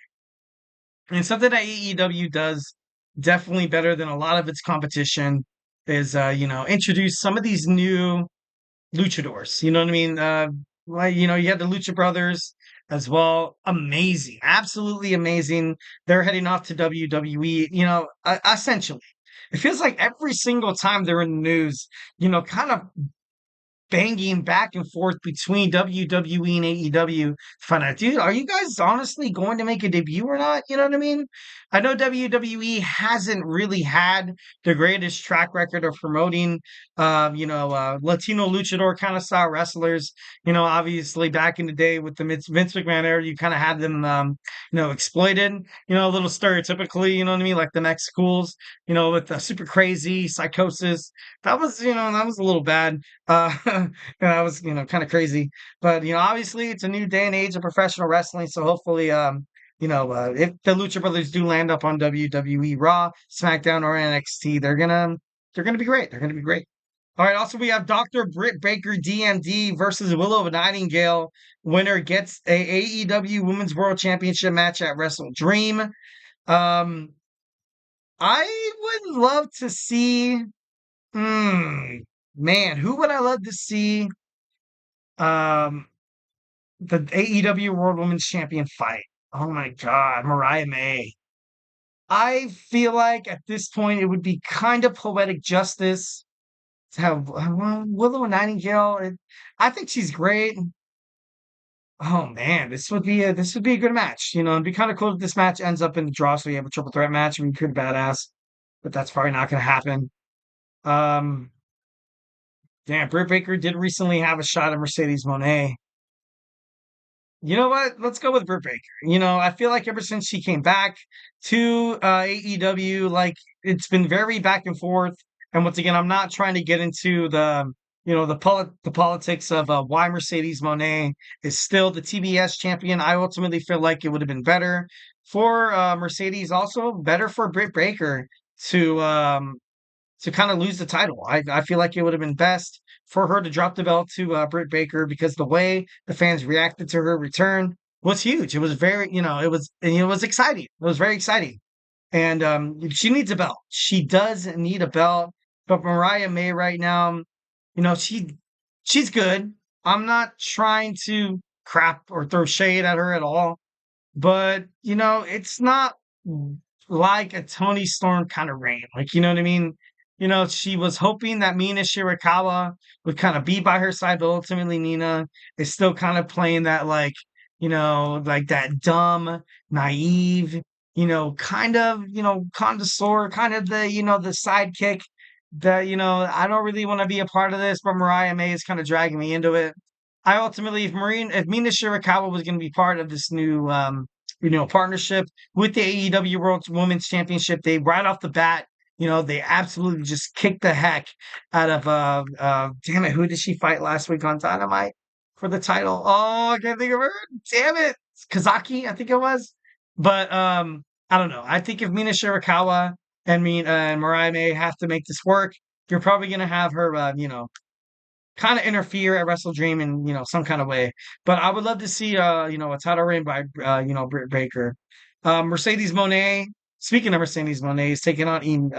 And something that AEW does definitely better than a lot of its competition is, introduce some of these new luchadors. You know what I mean? You had the Lucha Brothers as well. Amazing. Absolutely amazing. They're heading off to WWE, essentially. It feels like every single time they're in the news, kind of banging back and forth between WWE and AEW to find out, dude, are you guys honestly going to make a debut or not? You know what I mean? I know WWE hasn't really had the greatest track record of promoting, Latino luchador kind of style wrestlers. Obviously back in the day with the Vince McMahon era, you kind of had them, exploited, a little stereotypically, you know what I mean? Like the Mexicools, with the super crazy psychosis. That was a little bad. That was, kind of crazy. But, obviously it's a new day and age of professional wrestling. So hopefully, if the Lucha Brothers do land up on WWE Raw, SmackDown, or NXT, they're gonna be great. They're gonna be great. All right. Also, we have Dr. Britt Baker, DMD, versus Willow Nightingale. Winner gets a AEW Women's World Championship match at Wrestle Dream. I would love to see. Man, who would I love to see? Um, the AEW World Women's Champion fight. Oh my God, Mariah May. I feel like at this point it would be kind of poetic justice to have Willow Nightingale. I think she's great. Oh man, this would be a good match. It'd be kind of cool if this match ends up in the draw, so you have a triple threat match. It'd be pretty badass, but that's probably not going to happen. Um, Damn, Britt Baker did recently have a shot at Mercedes Monet. You know what? Let's go with Britt Baker. I feel like ever since she came back to AEW, like it's been very back and forth. And once again, I'm not trying to get into the politics of why Mercedes Monet is still the TBS champion. I ultimately feel like it would have been better for Mercedes, also better for Britt Baker to kind of lose the title. I feel like it would have been best for her to drop the belt to Britt Baker because the way the fans reacted to her return was huge. It was very, it was exciting. It was very exciting. And she needs a belt. She does need a belt. But Mariah May right now, she's good. I'm not trying to crap or throw shade at her at all. But, it's not like a Tony Storm kind of reign. Like, you know what I mean? She was hoping that Mina Shirakawa would kind of be by her side, but ultimately Nina is still kind of playing that like that dumb, naive, kind of, connoisseur, kind of the sidekick that, I don't really want to be a part of this, but Mariah May is kind of dragging me into it. I ultimately, if Mina Shirakawa was going to be part of this new, partnership with the AEW World Women's Championship, they right off the bat, they absolutely just kicked the heck out of damn it, who did she fight last week on Dynamite for the title? Oh, I can't think of her. Damn it. Kazaki, I think it was. But I don't know. I think if Mina Shirakawa and Mariah May have to make this work, you're probably gonna have her kind of interfere at Wrestle Dream in, some kind of way. But I would love to see, a title reign by, Britt Baker. Mercedes Moné. Speaking of Mercedes Moné, is taking on Emi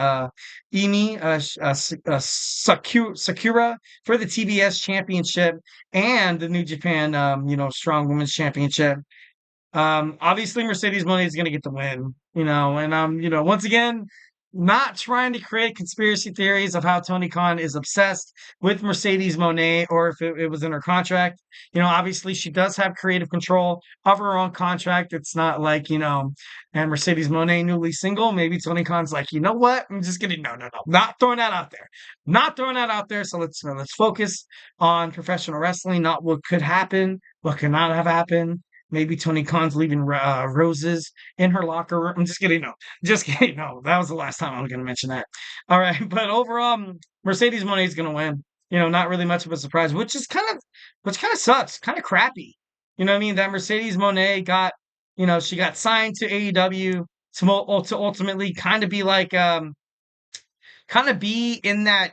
Sakura for the TBS Championship and the New Japan, Strong Women's Championship. Obviously Mercedes Moné is going to get the win, and once again, not trying to create conspiracy theories of how Tony Khan is obsessed with Mercedes Moné or if it was in her contract. Obviously she does have creative control of her own contract. It's not like, and Mercedes Moné newly single. Maybe Tony Khan's like, you know what? I'm just kidding. No, no, no. Not throwing that out there. Not throwing that out there. So let's focus on professional wrestling, not what could happen, what could not have happened. Maybe Tony Khan's leaving roses in her locker room. I'm just kidding. No, just kidding. No, that was the last time I was going to mention that. All right, but overall, Mercedes Moné is going to win. Not really much of a surprise, which kind of sucks, kind of crappy. You know what I mean? That Mercedes Moné got, she got signed to AEW to ultimately kind of be like, kind of be in that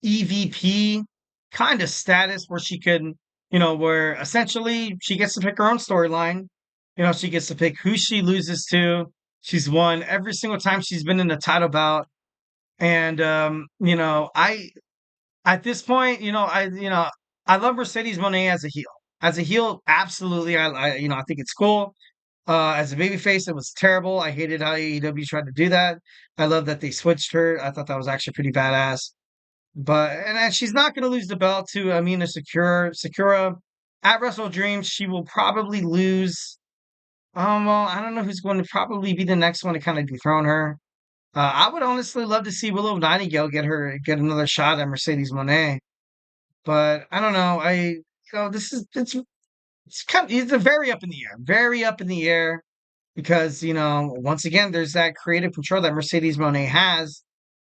EVP kind of status where she could, where essentially she gets to pick her own storyline. She gets to pick who she loses to. She's won every single time she's been in a title bout. And I at this point, I love Mercedes Moné as a heel. As a heel, absolutely. I think it's cool. As a babyface, it was terrible. I hated how AEW tried to do that. I love that they switched her. I thought that was actually pretty badass. But and she's not going to lose the belt to Amina Sakura at Wrestle Dream. She will probably lose. Well, I don't know who's going to probably be the next one to kind of dethrone her. I would honestly love to see Willow Nightingale get another shot at Mercedes Moné, but I don't know. This is it's very up in the air, very up in the air because once again there's that creative control that Mercedes Moné has.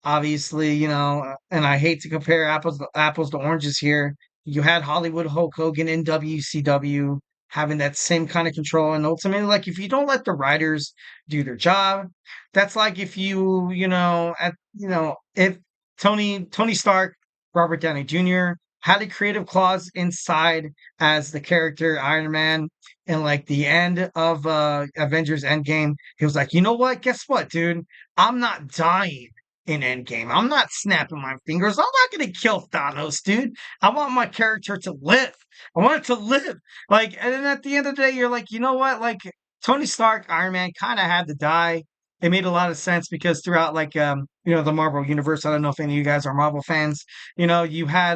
Obviously, and I hate to compare apples to oranges here. You had Hollywood Hulk Hogan in WCW having that same kind of control, and ultimately, like if you don't let the writers do their job, that's like if if Tony Stark, Robert Downey Jr. had a creative clause inside as the character Iron Man and like the end of Avengers Endgame, he was like, you know what? Guess what, dude? I'm not dying in Endgame. I'm not snapping my fingers. I'm not gonna kill Thanos, dude. I want my character to live. I want it to live. Like, and then at the end of the day, you're like, you know what? Like Tony Stark, Iron Man kind of had to die. It made a lot of sense because throughout like the Marvel universe, I don't know if any of you guys are Marvel fans. You had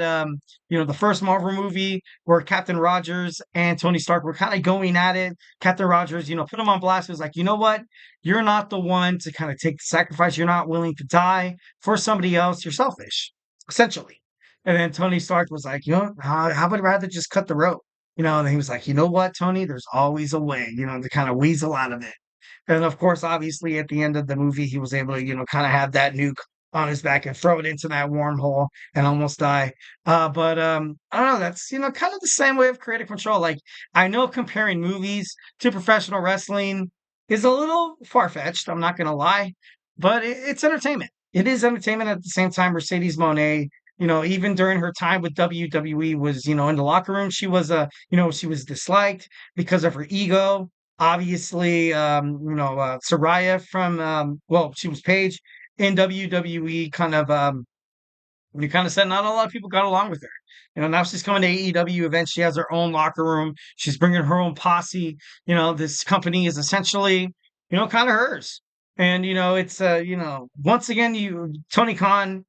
the first Marvel movie where Captain Rogers and Tony Stark were kind of going at it. Captain Rogers, put him on blast. He was like, you know what? You're not the one to kind of take the sacrifice. You're not willing to die for somebody else. You're selfish, essentially. And then Tony Stark was like, how would I rather just cut the rope? And he was like, you know what, Tony? There's always a way, to kind of weasel out of it. And of course, obviously, at the end of the movie, he was able to, kind of have that nuke on his back and throw it into that wormhole and almost die. But I don't know. That's kind of the same way of creative control. Like I know comparing movies to professional wrestling is a little far fetched. I'm not gonna lie, but it's entertainment. It is entertainment at the same time. Mercedes Moné, even during her time with WWE, was in the locker room. She was she was disliked because of her ego. Obviously, Saraya from she was Paige in WWE. You kind of said not a lot of people got along with her. Now she's coming to AEW events. She has her own locker room. She's bringing her own posse. This company is essentially, kind of hers. And it's once again, Tony Khan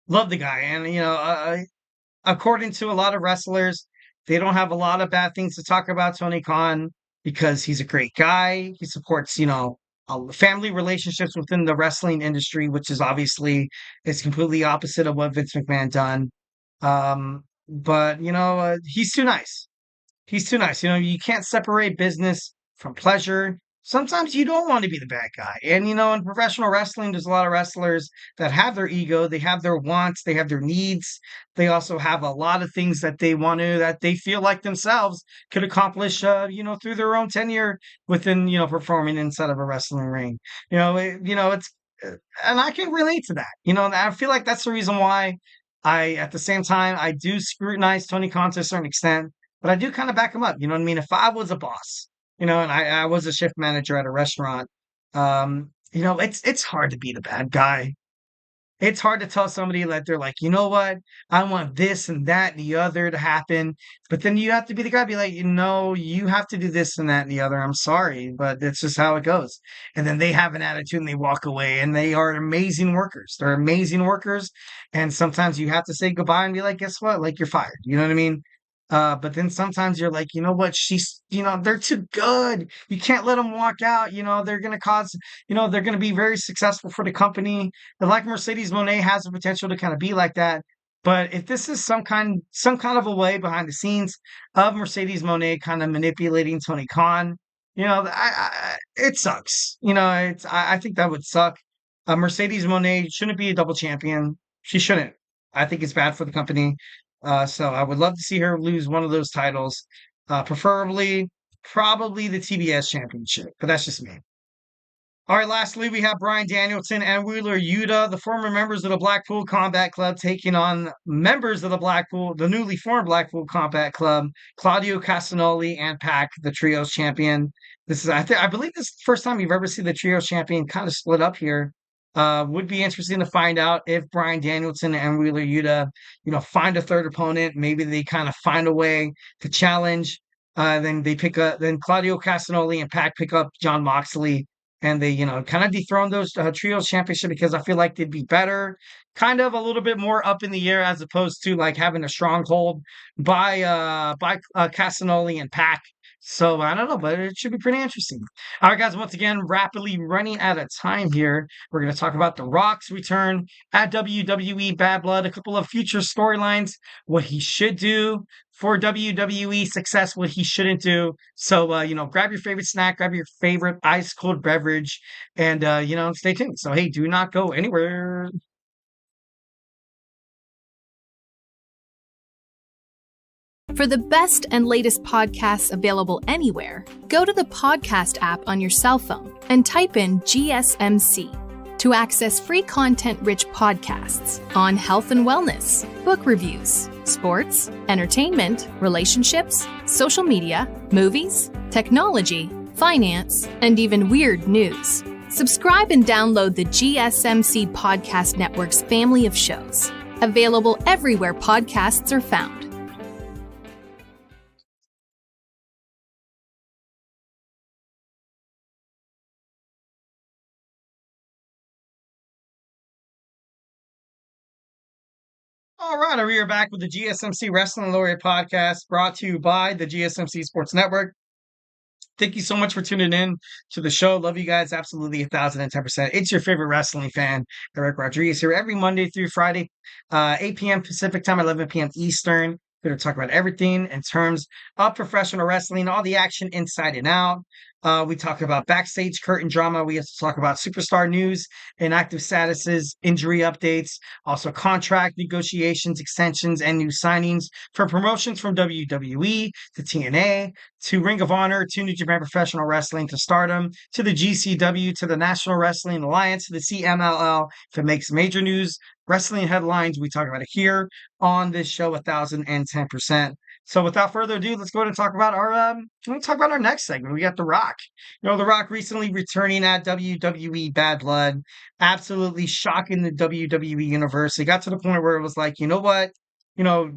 loved the guy, and according to a lot of wrestlers, they don't have a lot of bad things to talk about Tony Khan because he's a great guy. He supports, family relationships within the wrestling industry, which is obviously is completely opposite of what Vince McMahon done. But he's too nice. He's too nice. You can't separate business from pleasure. Sometimes you don't want to be the bad guy. And, in professional wrestling, there's a lot of wrestlers that have their ego, they have their wants, they have their needs. They also have a lot of things that that they feel like themselves could accomplish, through their own tenure within, performing inside of a wrestling ring. It's, and I can relate to that. And I feel like that's the reason why At the same time, I do scrutinize Tony Khan to a certain extent, but I do kind of back him up. You know what I mean? If I was a boss, and I was a shift manager at a restaurant, it's hard to be the bad guy. It's hard to tell somebody that they're like, you know what? I want this and that and the other to happen. But then you have to be the guy, be like, you have to do this and that and the other. I'm sorry, but it's just how it goes. And then they have an attitude and they walk away and they are amazing workers. They're amazing workers. And sometimes you have to say goodbye and be like, guess what? Like you're fired. You know what I mean? But then sometimes you're like, you know what? They're too good. You can't let them walk out. They're going to they're going to be very successful for the company. And like Mercedes Mone has the potential to kind of be like that. But if this is some kind of a way behind the scenes of Mercedes Mone kind of manipulating Tony Khan, it sucks. I think that would suck. Mercedes Mone shouldn't be a double champion. She shouldn't. I think it's bad for the company. So I would love to see her lose one of those titles, preferably, probably the TBS championship. But that's just me. All right, lastly, we have Bryan Danielson and Wheeler Yuta, the former members of the Blackpool Combat Club, taking on members of the newly formed Blackpool Combat Club, Claudio Castagnoli and Pac, the Trios champion. I believe this is the first time you've ever seen the Trios champion kind of split up here. Would be interesting to find out if Bryan Danielson and Wheeler Yuta, find a third opponent. Maybe they kind of find a way to challenge. Then Claudio Castagnoli and Pac pick up Jon Moxley and they, kind of dethrone those trios championship because I feel like they'd be better, kind of a little bit more up in the air as opposed to like having a stronghold by Castagnoli and Pac. So I don't know, but it should be pretty interesting. All right, guys, once again, rapidly running out of time here. We're going to talk about The Rock's return at WWE Bad Blood, a couple of future storylines, what he should do for WWE success, what he shouldn't do. So, grab your favorite snack, grab your favorite ice cold beverage, and, stay tuned. So, hey, do not go anywhere. For the best and latest podcasts available anywhere, go to the podcast app on your cell phone and type in GSMC to access free content-rich podcasts on health and wellness, book reviews, sports, entertainment, relationships, social media, movies, technology, finance, and even weird news. Subscribe and download the GSMC Podcast Network's family of shows, available everywhere podcasts are found. All right, we are back with the GSMC Wrestling Laureate podcast brought to you by the GSMC Sports Network. Thank you so much for tuning in to the show. Love you guys absolutely 1,010%. It's your favorite wrestling fan, Eric Rodriguez, here every Monday through Friday, 8 p.m. Pacific time, 11 p.m. Eastern. We're going to talk about everything in terms of professional wrestling, all the action inside and out. We talk about backstage curtain drama. We have to talk about superstar news and active statuses, injury updates, also contract negotiations, extensions, and new signings for promotions from WWE to TNA to Ring of Honor to New Japan Professional Wrestling to Stardom to the GCW to the National Wrestling Alliance to the CMLL. If it makes major news, wrestling headlines, we talk about it here on this show 1,010%. So without further ado, let's go ahead and talk about our next segment. We got The Rock. The Rock recently returning at WWE Bad Blood, absolutely shocking the WWE Universe. It got to the point where it was like, you know what?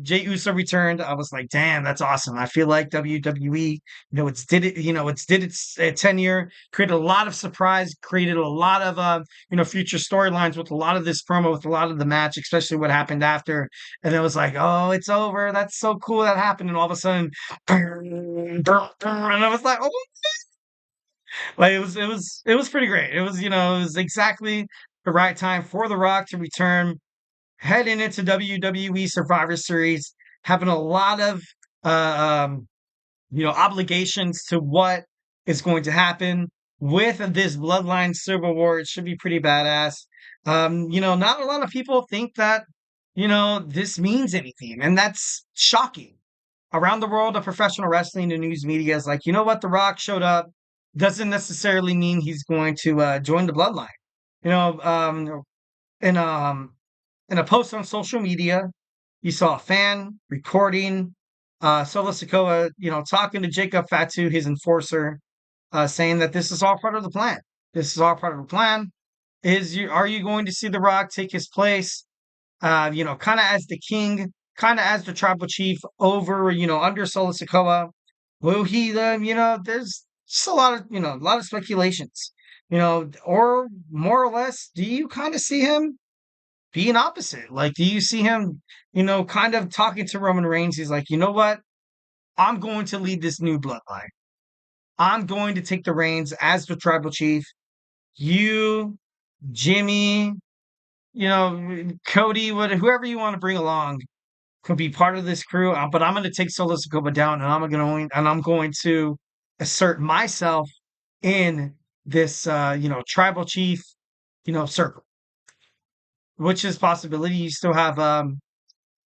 Jey Uso returned. I was like, damn, that's awesome. I feel like WWE, it's did its tenure, created a lot of surprise, created a lot of future storylines with a lot of this promo, with a lot of the match, especially what happened after. And it was like, oh, it's over. That's so cool that happened. And all of a sudden, and I was like, oh, like it was pretty great. It was exactly the right time for The Rock to return, heading into WWE Survivor Series, having a lot of obligations to what is going to happen with this Bloodline Civil War. It should be pretty badass. Not a lot of people think that this means anything, and that's shocking. Around the world of professional wrestling and news media is like, you know what, The Rock showed up doesn't necessarily mean he's going to join the Bloodline. And in a post on social media, you saw a fan recording Solo Sikoa, talking to Jacob Fatu, his enforcer, saying that this is all part of the plan. This is all part of the plan. Are you going to see The Rock take his place? Kind of as the king, kind of as the tribal chief over, under Solo Sikoa. Will he then, there's just a lot of speculations, or more or less, do you kind of see him being opposite? Like, do you see him, kind of talking to Roman Reigns? He's like, you know what? I'm going to lead this new bloodline. I'm going to take the reins as the tribal chief. You, Jimmy, Cody, whoever you want to bring along could be part of this crew. But I'm going to take Solo Sikoa down, and I'm going to assert myself in this, tribal chief, circle, which is possibility. You still have,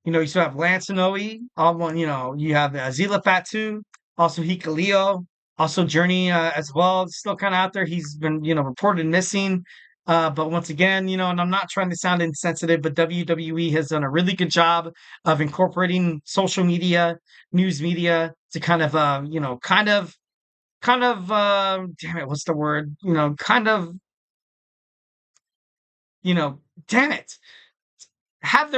you still have Lance and Oe, all one, you have Zila Fatu, also Hikaleo, also Journey as well. Still kind of out there. He's been, reported missing. But once again, and I'm not trying to sound insensitive, but WWE has done a really good job of incorporating social media, news media to kind of, damn it, what's the word? Damn it, have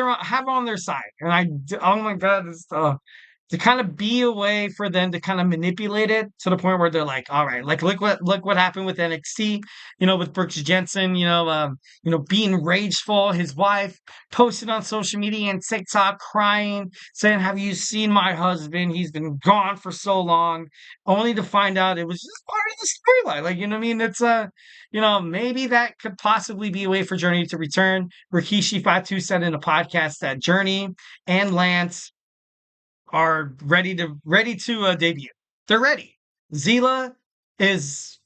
on their side. And oh my God, to kind of be a way for them to kind of manipulate it to the point where they're like, all right, like look what happened with NXT, with Brooks Jensen, being rageful. His wife posted on social media and TikTok crying, saying, "Have you seen my husband? He's been gone for so long," only to find out it was just part of the storyline. Like, what I mean? It's maybe that could possibly be a way for Journey to return. Rikishi Fatu said in a podcast that Journey and Lance are ready to debut. They're ready. Zila he's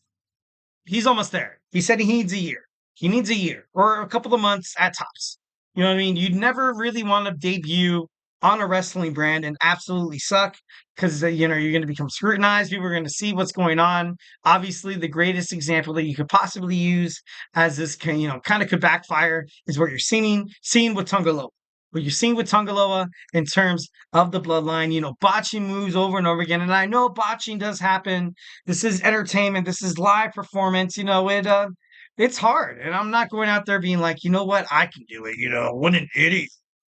almost there. He said he needs a year. He needs a year or a couple of months at tops. You know what I mean? You'd never really want to debut on a wrestling brand and absolutely suck because, you're going to become scrutinized. People are going to see what's going on. Obviously, the greatest example that you could possibly use as this kind of could backfire is what you're seeing with Tongaloa. What you're seeing with Tongaloa in terms of the bloodline, botching moves over and over again. And I know botching does happen. This is entertainment. This is live performance. It's hard. And I'm not going out there being like, you know what? I can do it. What an idiot.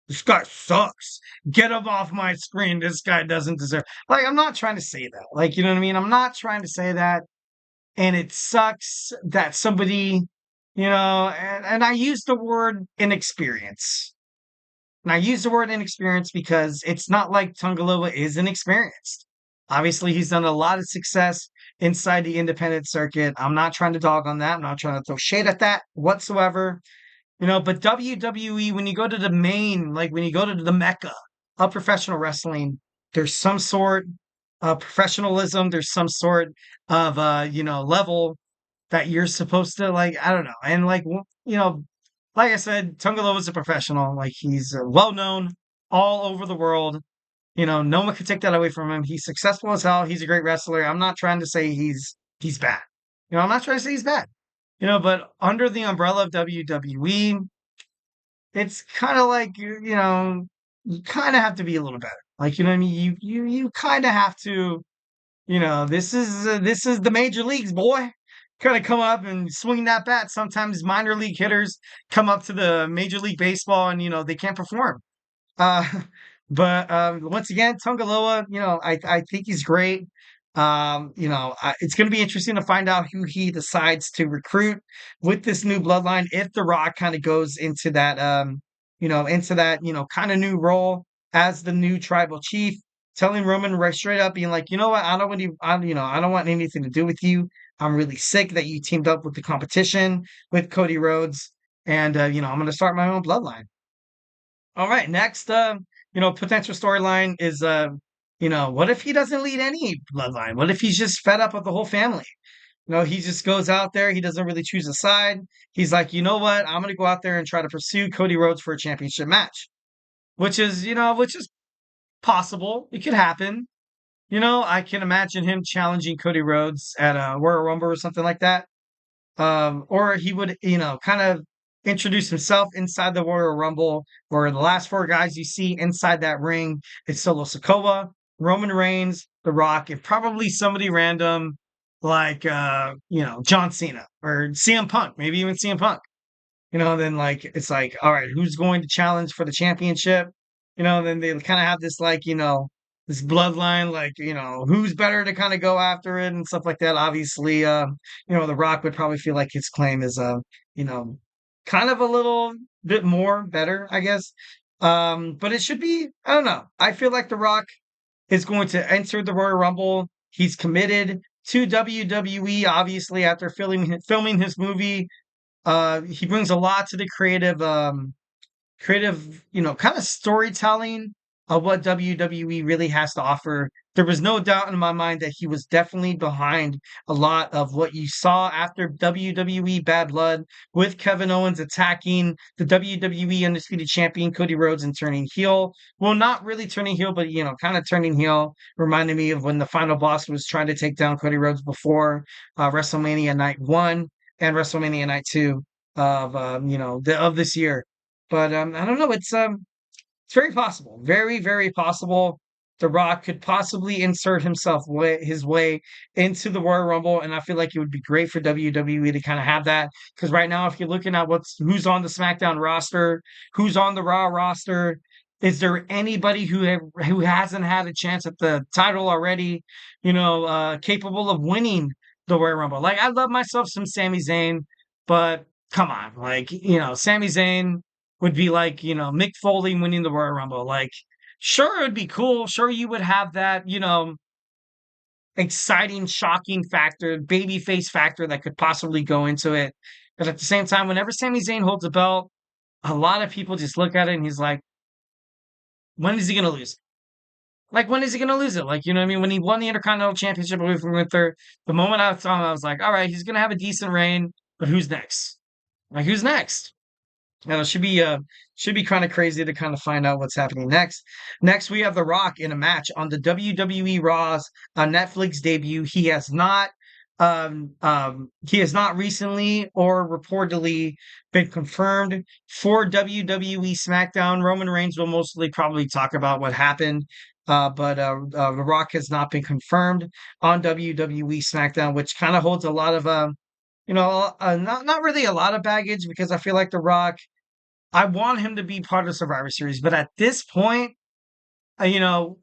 This guy sucks. Get him off my screen. This guy doesn't deserve. Like, I'm not trying to say that. Like, you know what I mean? I'm not trying to say that. And it sucks that somebody, and I use the word inexperience. And I use the word inexperienced because it's not like Tongaloa is inexperienced. Obviously, he's done a lot of success inside the independent circuit. I'm not trying to dog on that. I'm not trying to throw shade at that whatsoever. But WWE, when you go to the main, like when you go to the mecca of professional wrestling, there's some sort of professionalism. There's some sort of, level that you're supposed to, like, I don't know. And like I said, Tongaloa is a professional. Like, he's well known all over the world. No one can take that away from him. He's successful as hell. He's a great wrestler. I'm not trying to say he's bad. I'm not trying to say he's bad. But under the umbrella of WWE, it's kind of like you kind of have to be a little better. Like, what I mean? You kind of have to. This is the major leagues, boy. Kind of come up and swing that bat. Sometimes minor league hitters come up to the Major League Baseball and, they can't perform. Uh, but once again, Tongaloa, I think he's great. It's going to be interesting to find out who he decides to recruit with this new bloodline. If The Rock kind of goes into that, kind of new role as the new tribal chief, telling Roman right straight up, being like, you know what, I don't want anything to do with you. I'm really sick that you teamed up with the competition with Cody Rhodes, and I'm going to start my own bloodline. All right, next, potential storyline is, what if he doesn't lead any bloodline? What if he's just fed up with the whole family? He just goes out there. He doesn't really choose a side. He's like, you know what? I'm going to go out there and try to pursue Cody Rhodes for a championship match, which is possible. It could happen. I can imagine him challenging Cody Rhodes at a Royal Rumble or something like that. Or he would, kind of introduce himself inside the Royal Rumble, where the last four guys you see inside that ring is Solo Sikoa, Roman Reigns, The Rock, and probably somebody random like John Cena or CM Punk, maybe even CM Punk. Then like it's like, all right, who's going to challenge for the championship? Then they kind of have this like, this bloodline, like, who's better to kind of go after it and stuff like that. Obviously, The Rock would probably feel like his claim is you know, kind of a little bit more better, I guess. But it should be, I don't know. I feel like The Rock is going to enter the Royal Rumble. He's committed to WWE, obviously, after filming his movie. He brings a lot to the creative, kind of storytelling of what WWE really has to offer. There was no doubt in my mind that he was definitely behind a lot of what you saw after WWE Bad Blood, with Kevin Owens attacking the WWE Undisputed Champion Cody Rhodes and turning heel. Well, not really turning heel, but kind of turning heel. Reminded me of when the final boss was trying to take down Cody Rhodes before WrestleMania Night 1 and WrestleMania Night 2 of of this year. But I don't know. It's very possible, very very possible. The Rock could possibly insert his way into the Royal Rumble, and I feel like it would be great for WWE to kind of have that. Because right now, if you're looking at who's on the SmackDown roster, who's on the Raw roster, is there anybody who hasn't had a chance at the title already? Capable of winning the Royal Rumble. Like I love myself some Sami Zayn, but come on, like Sami Zayn would be like, Mick Foley winning the Royal Rumble. Like, sure, it would be cool. Sure, you would have that, exciting, shocking factor, babyface factor that could possibly go into it. But at the same time, whenever Sami Zayn holds a belt, a lot of people just look at it and he's like, when is he going to lose it? Like, when is he going to lose it? Like, you know what I mean? When he won the Intercontinental Championship away from Gunther, the moment I saw him, I was like, all right, he's going to have a decent reign, but who's next? Like, who's next? It should be kind of crazy to kind of find out what's happening next. Next, we have The Rock in a match on the WWE Raw's Netflix debut. He has not recently or reportedly been confirmed for WWE SmackDown. Roman Reigns will mostly probably talk about what happened. But The Rock has not been confirmed on WWE SmackDown, which kind of holds a lot of not really a lot of baggage, because I feel like The Rock, I want him to be part of Survivor Series, but at this point, uh, you know,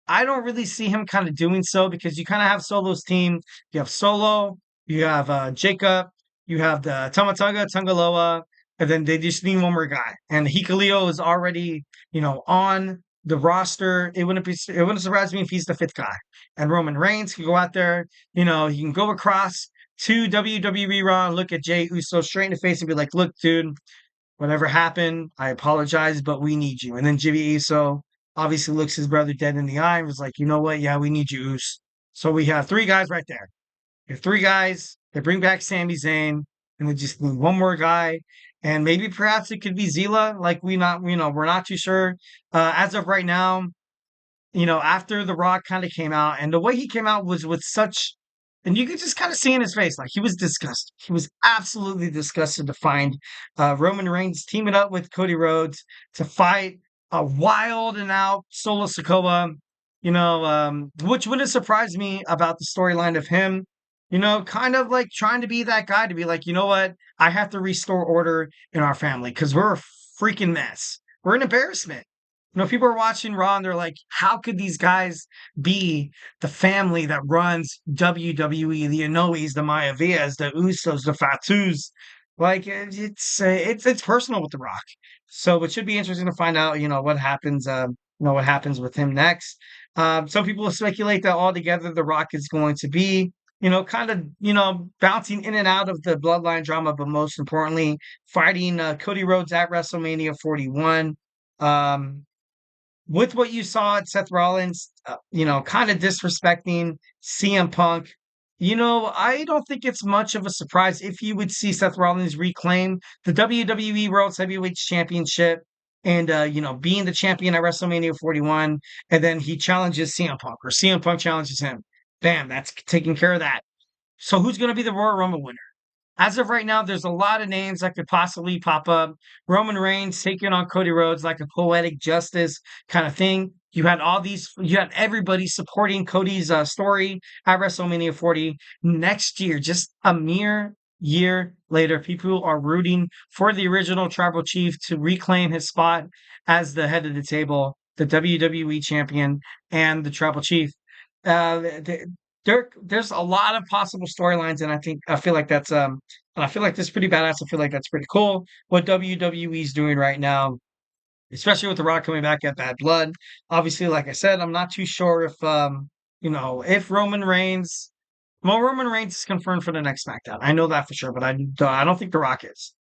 I don't really see him kind of doing so, because you kind of have Solo's team. You have Solo, you have Jacob, you have the Tamataga, Tungaloa, and then they just need one more guy. And Hikuleo is already, on the roster. It wouldn't surprise me if he's the fifth guy. And Roman Reigns can go out there, he can go across to WWE Raw and look at Jey Uso straight in the face and be like, look, dude, whatever happened, I apologize, but we need you. And then Jimmy Uso obviously looks his brother dead in the eye and was like, you know what? Yeah, we need you, Us. So we have three guys right there. We have three guys. They bring back Sami Zayn, and they just need one more guy. And maybe perhaps it could be Zila. Like we're not too sure. As of right now, after The Rock kind of came out, and the way he came out was with such, and you could just kind of see in his face, like he was disgusted. He was absolutely disgusted to find Roman Reigns teaming up with Cody Rhodes to fight a wild and out Solo Sikoa, which wouldn't surprise me about the storyline of him, kind of like trying to be that guy to be like, you know what, I have to restore order in our family because we're a freaking mess. We're an embarrassment. People are watching Raw and they're like, how could these guys be the family that runs WWE? The Inois, the Maiavias, the Usos, the Fatus. Like it's personal with The Rock. So it should be interesting to find out, what happens, what happens with him next. Some people speculate that altogether The Rock is going to be, kind of, bouncing in and out of the bloodline drama, but most importantly, fighting Cody Rhodes at WrestleMania 41. With what you saw at Seth Rollins, kind of disrespecting CM Punk, I don't think it's much of a surprise if you would see Seth Rollins reclaim the WWE World Heavyweight Championship and, being the champion at WrestleMania 41, and then he challenges CM Punk, or CM Punk challenges him. Bam, that's taking care of that. So who's going to be the Royal Rumble winner? as of right now, there's a lot of names that could possibly pop up. Roman Reigns taking on Cody Rhodes like a poetic justice kind of thing. You had everybody supporting Cody's story at WrestleMania 40 next year, just a mere year later. People are rooting for the original Tribal Chief to reclaim his spot as the head of the table, the WWE champion, and the Tribal Chief. The, there's a lot of possible storylines, and I feel like and I feel like that's pretty badass. I feel like that's pretty cool what WWE is doing right now, especially with The Rock coming back at Bad Blood. Obviously, like I said, I'm not too sure if if Roman Reigns is confirmed for the next SmackDown. I know that for sure, but I don't think The Rock is.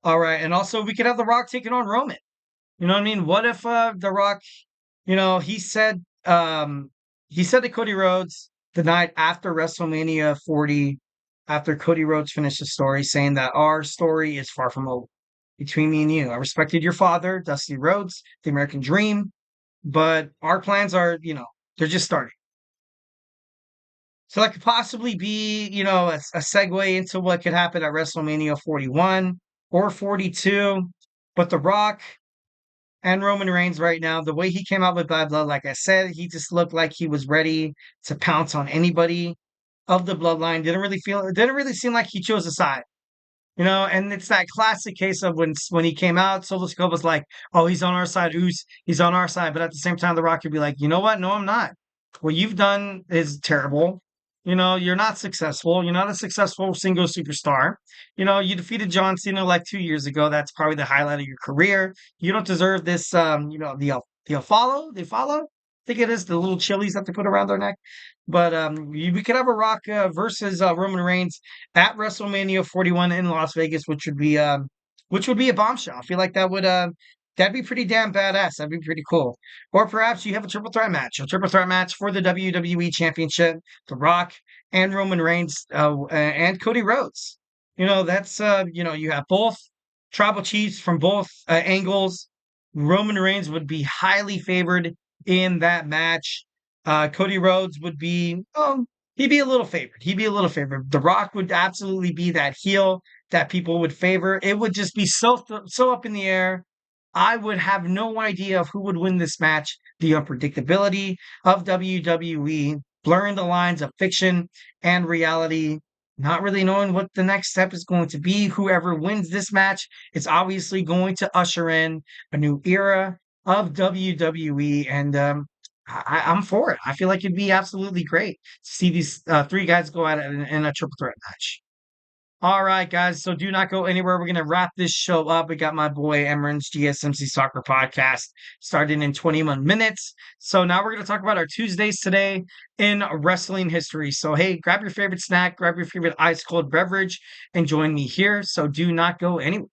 All right, and also we could have The Rock taking on Roman. You know what I mean? What if The Rock, he said to Cody Rhodes the night after WrestleMania 40, after Cody Rhodes finished the story, saying that our story is far from over between me and you. I respected your father, Dusty Rhodes, the American Dream, but our plans are, they're just starting. So that could possibly be, a segue into what could happen at WrestleMania 41 or 42. But The Rock and Roman Reigns right now, the way he came out with Bad Blood, like I said, he just looked like he was ready to pounce on anybody of the bloodline. It didn't really seem like he chose a side. And it's that classic case of when he came out, Solo Sikoa was like, "Oh, he's on our side. He's on our side." But at the same time, The Rock could be like, "You know what? No, I'm not. What you've done is terrible. You're not successful. You're not a successful single superstar. You defeated John Cena like 2 years ago. That's probably the highlight of your career. You don't deserve this. The follow. They follow. I think it is the little chilies that they put around their neck. But we could have a Rock versus Roman Reigns at WrestleMania 41 in Las Vegas, which would be a bombshell. I feel like that'd be pretty damn badass. That'd be pretty cool. Or perhaps you have a triple threat match for the WWE Championship, The Rock and Roman Reigns and Cody Rhodes. You have both tribal chiefs from both angles. Roman Reigns would be highly favored in that match. Cody Rhodes would be, he'd be a little favored. The Rock would absolutely be that heel that people would favor. It would just be so up in the air. I would have no idea of who would win this match. The unpredictability of WWE, blurring the lines of fiction and reality, not really knowing what the next step is going to be. Whoever wins this match is obviously going to usher in a new era of WWE, and I'm for it. I feel like it'd be absolutely great to see these three guys go at it in a triple threat match. All right, guys. So do not go anywhere. We're going to wrap this show up. We got my boy Emran's GSMC Soccer Podcast starting in 21 minutes. So now we're going to talk about our Tuesdays today in wrestling history. So, hey, grab your favorite snack, grab your favorite ice cold beverage, and join me here. So do not go anywhere.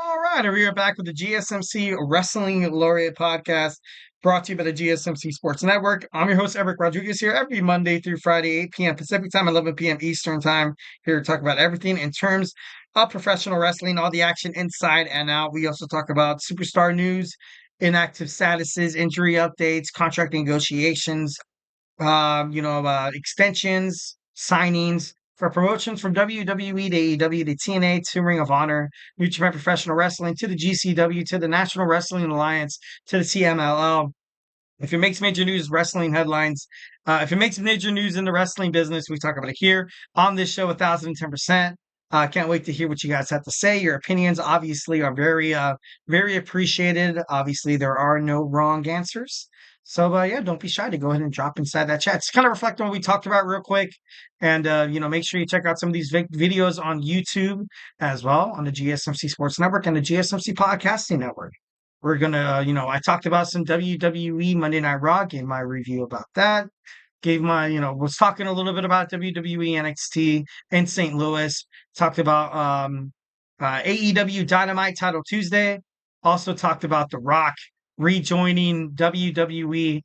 All right, and we are back with the GSMC Wrestling Laureate podcast brought to you by the GSMC Sports Network. I'm your host, Eric Rodriguez, here every Monday through Friday, 8 p.m. Pacific time, 11 p.m. Eastern time, here to talk about everything in terms of professional wrestling, all the action inside and out. We also talk about superstar news, inactive statuses, injury updates, contract negotiations, extensions, signings for promotions from WWE to AEW to TNA to Ring of Honor, New Japan Professional Wrestling to the GCW to the National Wrestling Alliance to the CMLL. If it makes major news, wrestling headlines. If it makes major news in the wrestling business, we talk about it here on this show, 1010%. Can't wait to hear what you guys have to say. Your opinions obviously are very appreciated. Obviously, there are no wrong answers. So, yeah, don't be shy to go ahead and drop inside that chat. Just kind of reflect on what we talked about real quick. And, make sure you check out some of these videos on YouTube as well on the GSMC Sports Network and the GSMC Podcasting Network. We're gonna, I talked about some WWE Monday Night Raw, gave my review about that. Was talking a little bit about WWE NXT in St. Louis. Talked about AEW Dynamite Title Tuesday. Also talked about The Rock rejoining WWE.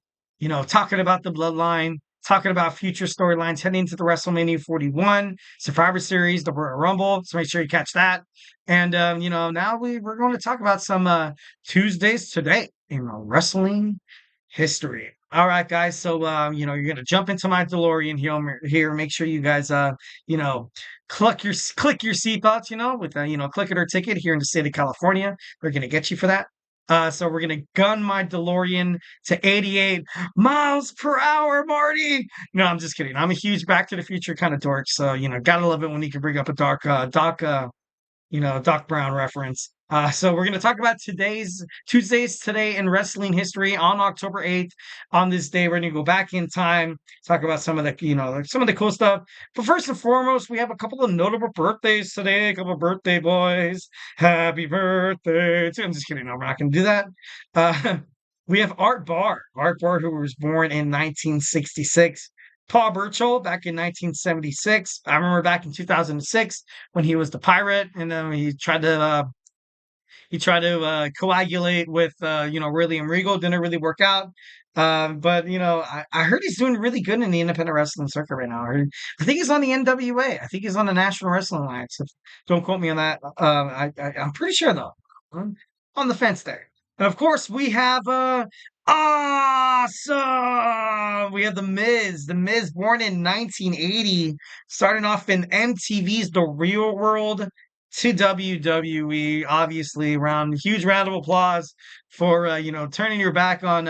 Talking about the Bloodline. Talking about future storylines heading into the WrestleMania 41 Survivor Series, the Royal Rumble. So make sure you catch that. And now we're going to talk about some Tuesdays today in wrestling history. All right, guys. So you're gonna jump into my DeLorean here. Make sure you guys click your seatbelts. With click it or ticket here in the state of California. They're gonna get you for that. So we're gonna gun my DeLorean to 88 miles per hour, Marty. No, I'm just kidding. I'm a huge Back to the Future kind of dork, so gotta love it when you can bring up a Doc Brown reference. So we're going to talk about Tuesdays today in wrestling history on October 8th. On this day, we're going to go back in time, talk about some of the cool stuff. But first and foremost, we have a couple of notable birthdays today, a couple of birthday boys. Happy birthday. I'm just kidding. No, we're not going to do that. We have Art Barr, who was born in 1966. Paul Burchill back in 1976. I remember back in 2006 when he was the Pirate, and then he tried to coagulate with William Regal. Didn't really work out. But I heard he's doing really good in the independent wrestling circuit right now. I think he's on the NWA. I think he's on the National Wrestling Alliance. Don't quote me on that. I'm pretty sure though. I'm on the fence there. And of course, we have awesome. We have the Miz. The Miz, born in 1980, starting off in MTV's The Real World to WWE. Obviously, huge round of applause for turning your back on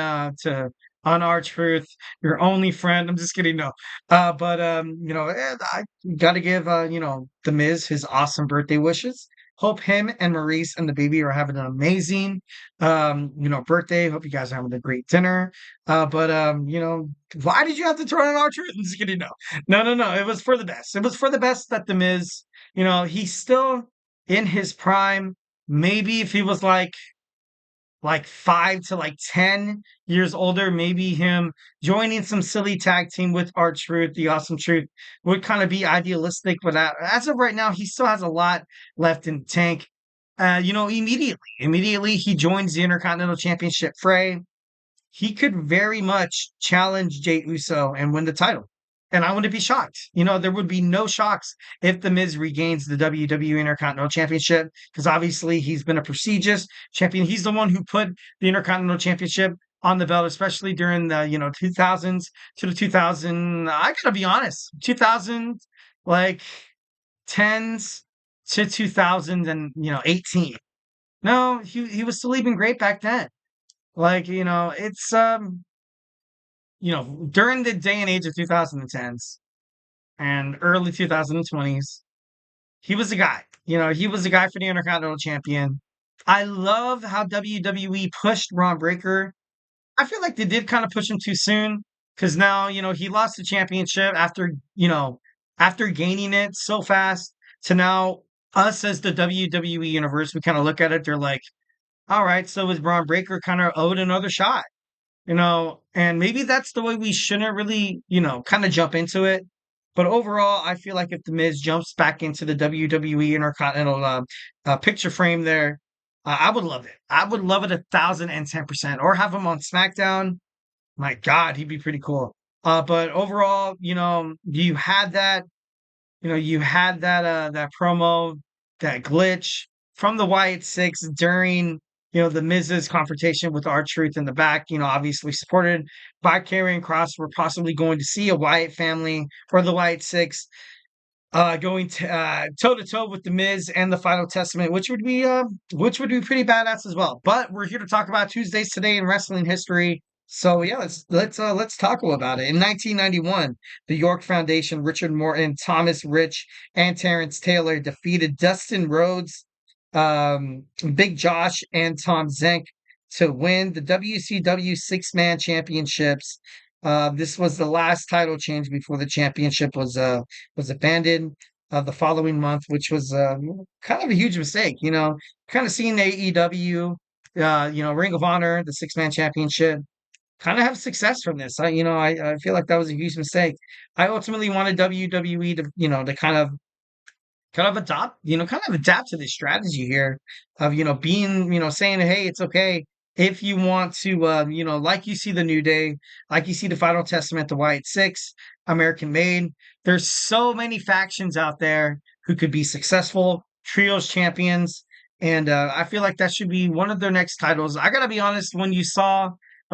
R-Truth, your only friend. I'm just kidding, no. I gotta give the Miz his awesome birthday wishes. Hope him and Maurice and the baby are having an amazing, birthday. Hope you guys are having a great dinner. Why did you have to turn on R-Truth? I'm just kidding. No. It was for the best. It was for the best that the Miz, he's still in his prime. Maybe if he was like 5 to 10 years older, maybe him joining some silly tag team with R-Truth, the Awesome Truth, would kind of be idealistic. But as of right now, he still has a lot left in the tank. Immediately he joins the Intercontinental Championship fray. He could very much challenge Jey Uso and win the title. And I wouldn't be shocked. There would be no shocks if The Miz regains the WWE Intercontinental Championship, because obviously he's been a prestigious champion. He's the one who put the Intercontinental Championship on the belt, especially during the 2000s to the 2000. I gotta be honest, 2000 10s to 2018. No, he was still even great back then. It's during the day and age of 2010s and early 2020s, he was the guy. He was the guy for the Intercontinental Champion. I love how WWE pushed Braun Breaker. I feel like they did kind of push him too soon, because now, he lost the championship after gaining it so fast, to now us as the WWE Universe, we kind of look at it, they're like, all right, so is Braun Breaker kind of owed another shot? And maybe that's the way we shouldn't really, kind of jump into it. But overall, I feel like if The Miz jumps back into the WWE Intercontinental picture frame there, I would love it. I would love it 1,010%. Or have him on SmackDown. My God, he'd be pretty cool. But overall, you had that that promo, that glitch from the Wyatt Sicks during the Miz's confrontation with R-Truth in the back, obviously supported by Karrion Kross. We're possibly going to see a Wyatt family or the Wyatt Sicks going toe to toe with the Miz and the Final Testament, which would be pretty badass as well. But we're here to talk about Tuesdays today in wrestling history. So yeah, let's talk about it. In 1991, the York Foundation, Richard Morton, Thomas Rich, and Terrence Taylor defeated Dustin Rhodes, Big Josh, and Tom Zenk to win the WCW Six-Man Championships. This was the last title change before the championship was abandoned the following month, which was kind of a huge mistake. Kind of seeing AEW, Ring of Honor, the Six-Man Championship, kind of have success from this. I feel like that was a huge mistake. I ultimately wanted WWE to kind of adapt to this strategy here of, being, saying, hey, it's okay if you want to, like you see the New Day, like you see the Final Testament, the Wyatt Six, American Made. There's so many factions out there who could be successful, trios champions. And I feel like that should be one of their next titles. I got to be honest, when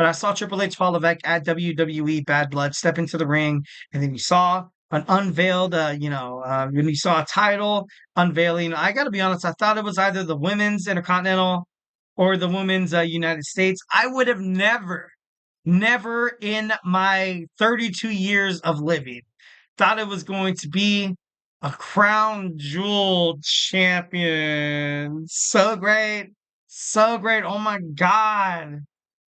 I saw Triple H Paul Levesque at WWE Bad Blood step into the ring, and then you saw an unveiled, when you saw a title unveiling, I got to be honest, I thought it was either the Women's Intercontinental or the Women's United States. I would have never in my 32 years of living thought it was going to be a crown jewel champion. So great. So great. Oh my God.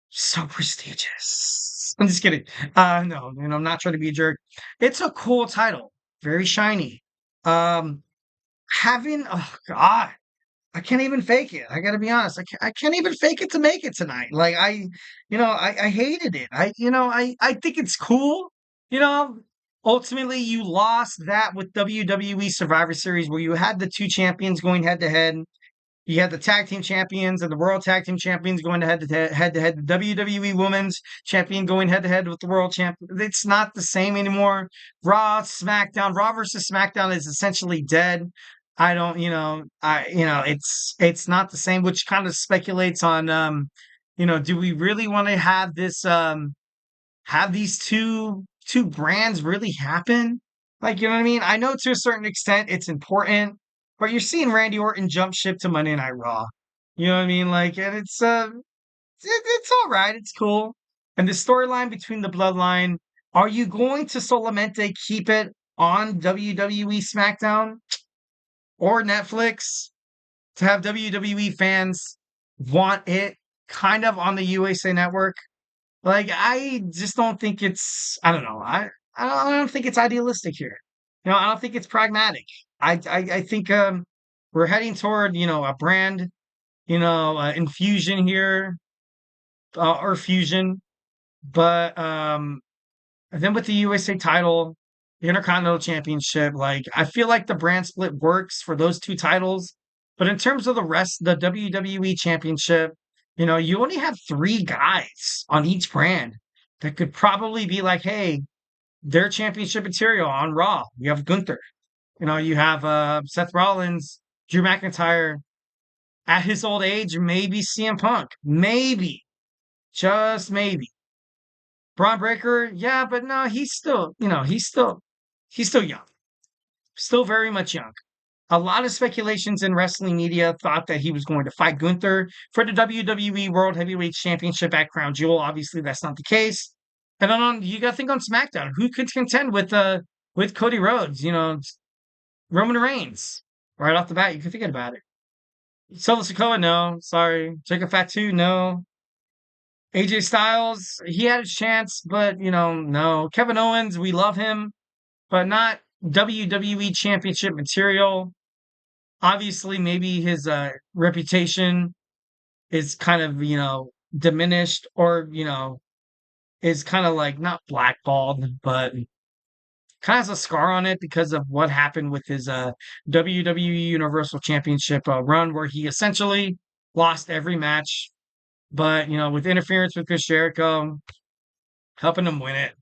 So prestigious. I'm just kidding. No, I'm not trying to be a jerk. It's a cool title. Very shiny. Oh God, I can't even fake it. I gotta be honest. I can't even fake it to make it tonight. Like I hated it. I think it's cool. You know, ultimately you lost that with WWE Survivor Series where you had the two champions going head to head. You had the tag team champions and the world tag team champions going head to head. The WWE Women's Champion going head to head with the world champion. It's not the same anymore. Raw versus SmackDown is essentially dead. I don't, it's not the same, which kind of speculates on, do we really want to have this, have these two brands really happen? Like, you know what I mean? I know to a certain extent it's important, but you're seeing Randy Orton jump ship to Monday Night Raw. You know what I mean? Like, and it's all right. It's cool. And the storyline between the Bloodline, are you going to Solamente keep it on WWE SmackDown or Netflix to have WWE fans want it kind of on the USA Network? Like, I just don't think I don't know. I don't think it's idealistic here. I don't think it's pragmatic. I think we're heading toward, a brand, infusion here, or fusion. But then with the USA title, the Intercontinental Championship, like I feel like the brand split works for those two titles. But in terms of the rest, the WWE Championship, you only have three guys on each brand that could probably be like, hey, their championship material on Raw. You have Gunther. You have Seth Rollins, Drew McIntyre. At his old age, maybe CM Punk. Maybe. Just maybe. Braun Breaker, yeah, but no, he's still young. Still very much young. A lot of speculations in wrestling media thought that he was going to fight Gunther for the WWE World Heavyweight Championship at Crown Jewel. Obviously, that's not the case. And then you got to think on SmackDown, who could contend with Cody Rhodes? Roman Reigns. Right off the bat, you can think about it. Solo Sikoa, no. Sorry. Jacob Fatu, no. AJ Styles, he had his chance, but, no. Kevin Owens, we love him, but not WWE Championship material. Obviously, maybe his reputation is kind of, diminished or, is kind of like not blackballed, but kind of has a scar on it because of what happened with his WWE Universal Championship run, where he essentially lost every match. But, with interference with Chris Jericho, helping him win it,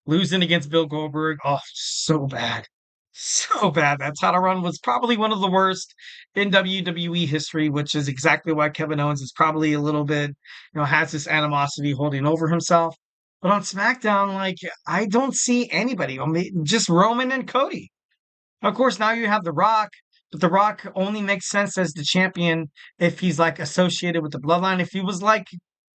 losing against Bill Goldberg, oh, so bad. So bad. That title run was probably one of the worst in WWE history, which is exactly why Kevin Owens is probably a little bit, has this animosity holding over himself. But on SmackDown, like, I don't see anybody. I mean, just Roman and Cody. Of course, now you have The Rock, but The Rock only makes sense as the champion if he's like associated with the bloodline. If he was like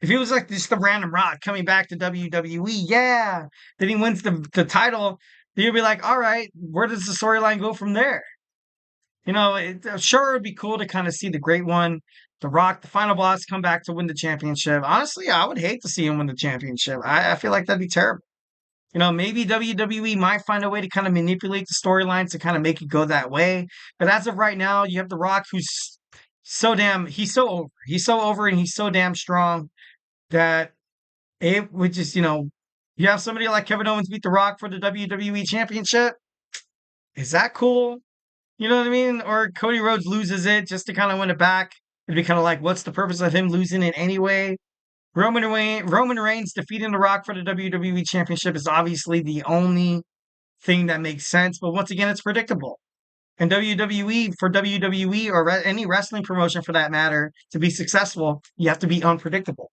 just the random Rock coming back to WWE, yeah, then he wins the title. Then you'll be like, all right, where does the storyline go from there? Sure, it'd be cool to kind of see the Great One, The Rock, the final boss, come back to win the championship. Honestly, I would hate to see him win the championship. I feel like that'd be terrible. Maybe WWE might find a way to kind of manipulate the storylines to kind of make it go that way. But as of right now, you have The Rock, who's he's so over. He's so over and he's so damn strong that it would just, you have somebody like Kevin Owens beat The Rock for the WWE Championship. Is that cool? You know what I mean? Or Cody Rhodes loses it just to kind of win it back. It'd be kind of like, what's the purpose of him losing it anyway? Roman Reigns defeating The Rock for the WWE Championship is obviously the only thing that makes sense. But once again, it's predictable. And WWE or any wrestling promotion for that matter, to be successful, you have to be unpredictable.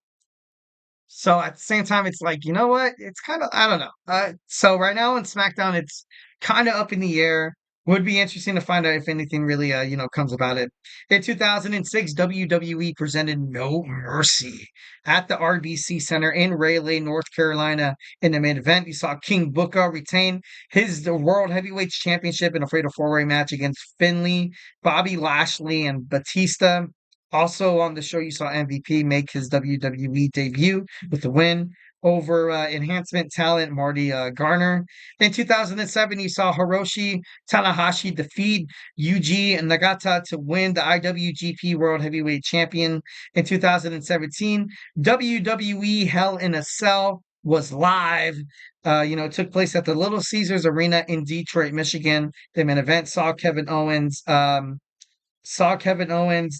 So at the same time, it's like, you know what? It's kind of, I don't know. So right now on SmackDown, it's kind of up in the air. Would be interesting to find out if anything really, comes about it. In 2006, WWE presented No Mercy at the RBC Center in Raleigh, North Carolina. In the main event, you saw King Booker retain the World Heavyweight Championship in a Fatal 4-Way match against Finlay, Bobby Lashley, and Batista. Also on the show, you saw MVP make his WWE debut with the win over enhancement talent Marty Garner. In 2007, you saw Hiroshi Tanahashi defeat Yuji Nagata to win the IWGP World Heavyweight Champion. In 2017, WWE Hell in a Cell was live. It took place at the Little Caesars Arena in Detroit, Michigan. The main event saw Kevin Owens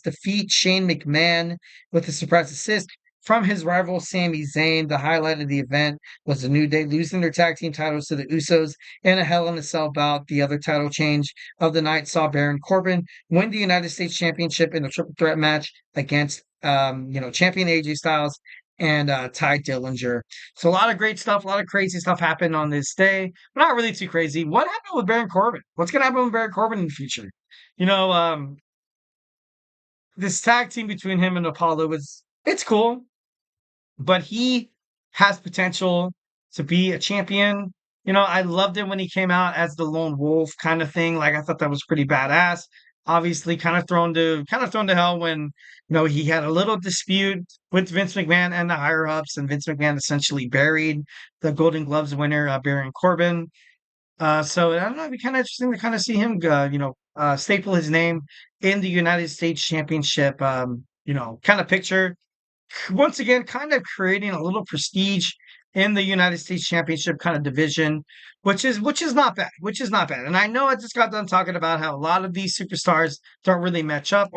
defeat Shane McMahon with a surprise assist from his rival Sami Zayn. The highlight of the event was the New Day losing their tag team titles to the Usos in a Hell in a Cell bout. The other title change of the night saw Baron Corbin win the United States Championship in a triple threat match against champion AJ Styles and Ty Dillinger. So a lot of great stuff, a lot of crazy stuff happened on this day. But not really too crazy. What happened with Baron Corbin? What's going to happen with Baron Corbin in the future? This tag team between him and Apollo it's cool, but he has potential to be a champion. I loved it when he came out as the lone wolf kind of thing. Like I thought that was pretty badass. Obviously, kind of thrown to hell when he had a little dispute with Vince McMahon and the higher ups, and Vince McMahon essentially buried the Golden Gloves winner Baron Corbin. So I don't know. It'd be kind of interesting to kind of see him, staple his name in the United States Championship, kind of picture. Once again, kind of creating a little prestige in the United States Championship kind of division, which is not bad. Which is not bad. And I know I just got done talking about how a lot of these superstars don't really match up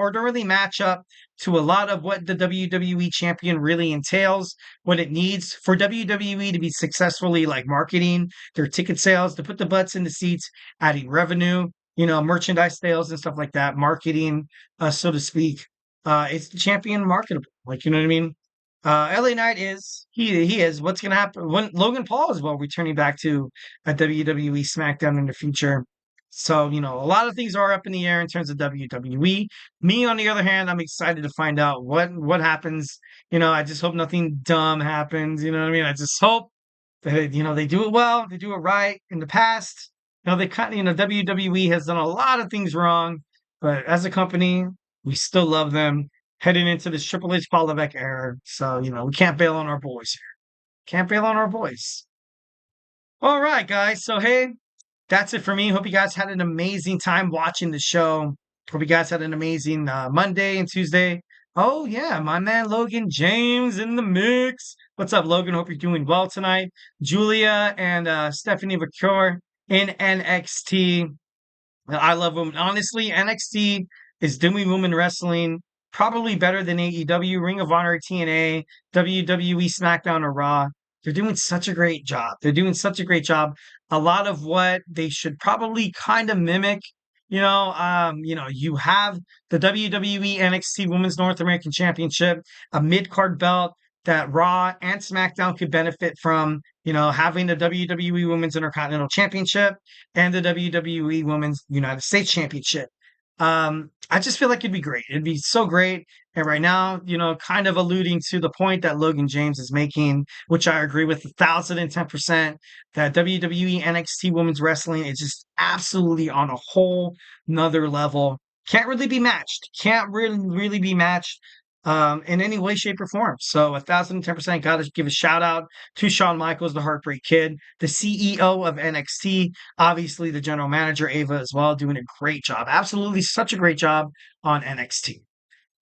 to a lot of what the WWE champion really entails, what it needs for WWE to be successfully like marketing their ticket sales, to put the butts in the seats, adding revenue, merchandise sales and stuff like that, marketing, so to speak. It's the champion marketable. Like, you know what I mean? LA Knight he is. What's going to happen when Logan Paul is returning back to a WWE SmackDown in the future? So, a lot of things are up in the air in terms of WWE. Me, on the other hand, I'm excited to find out what happens. I just hope nothing dumb happens. You know what I mean? I just hope that, they do it well, they do it right. In the past, WWE has done a lot of things wrong, but as a company, we still love them heading into this Triple H Paul Levesque era. So, we can't bail on our boys here. Can't bail on our boys. All right, guys. So, hey, that's it for me. Hope you guys had an amazing time watching the show. Hope you guys had an amazing Monday and Tuesday. Oh, yeah, my man Logan James in the mix. What's up, Logan? Hope you're doing well tonight. Julia and Stephanie Vacure in NXT. I love women. Honestly, NXT is doing women wrestling probably better than AEW, Ring of Honor, TNA, WWE, SmackDown, or Raw. They're doing such a great job. They're doing such a great job. A lot of what they should probably kind of mimic. You have the WWE NXT Women's North American Championship, a mid-card belt that Raw and SmackDown could benefit from, having the WWE Women's Intercontinental Championship and the WWE Women's United States Championship. I just feel like it'd be great. It'd be so great. And right now, kind of alluding to the point that Logan James is making, which I agree with 1,010%, that WWE NXT Women's Wrestling is just absolutely on a whole nother level. Can't really be matched. Can't really be matched in any way, shape, or form. So 1,010% got to give a shout out to Shawn Michaels, the Heartbreak Kid, the CEO of NXT, obviously the general manager, Ava, as well, doing a great job. Absolutely such a great job on NXT.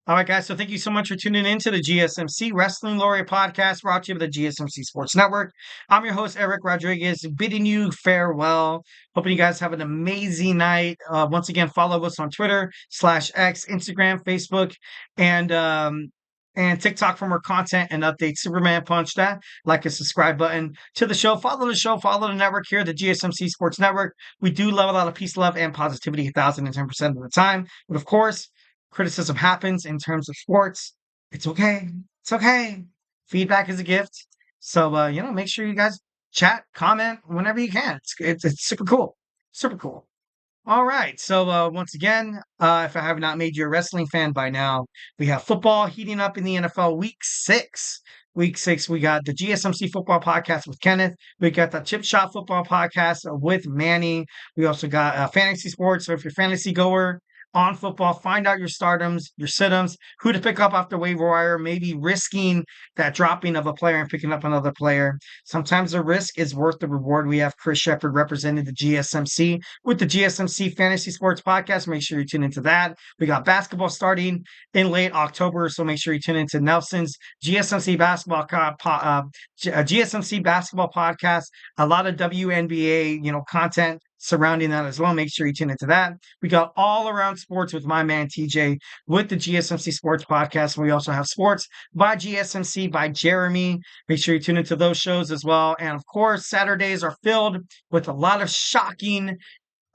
All right, guys. So thank you so much for tuning in to the GSMC Wrestling Laureate podcast brought to you by the GSMC Sports Network. I'm your host, Eric Rodriguez, bidding you farewell. Hoping you guys have an amazing night. Once again, follow us on Twitter /X, Instagram, Facebook, and TikTok for more content and updates. Superman Punch that, like a subscribe button to the show. Follow the network here, the GSMC Sports Network. We do love a lot of peace, love, and positivity 1,010% of the time. But of course, criticism happens in terms of sports. It's okay. It's okay. Feedback is a gift. So, make sure you guys chat, comment whenever you can. It's super cool. Super cool. All right. So, once again, if I have not made you a wrestling fan by now, we have football heating up in the NFL Week 6. Week 6, we got the GSMC Football Podcast with Kenneth. We got the Chip Shot Football Podcast with Manny. We also got fantasy sports. So if you're a fantasy goer, on football, find out your stardoms, your sit-ems, who to pick up off the waiver wire, maybe risking that dropping of a player and picking up another player. Sometimes the risk is worth the reward. We have Chris Shepard representing the GSMC with the GSMC Fantasy Sports Podcast. Make sure you tune into that. We got basketball starting in late October, so make sure you tune into Nelson's GSMC Basketball GSMC Basketball Podcast. A lot of WNBA, content surrounding that as well. Make sure you tune into that. We got all around sports with my man TJ with the GSMC Sports Podcast. We also have sports by GSMC by Jeremy. Make sure you tune into those shows as well. And of course, Saturdays are filled with a lot of shocking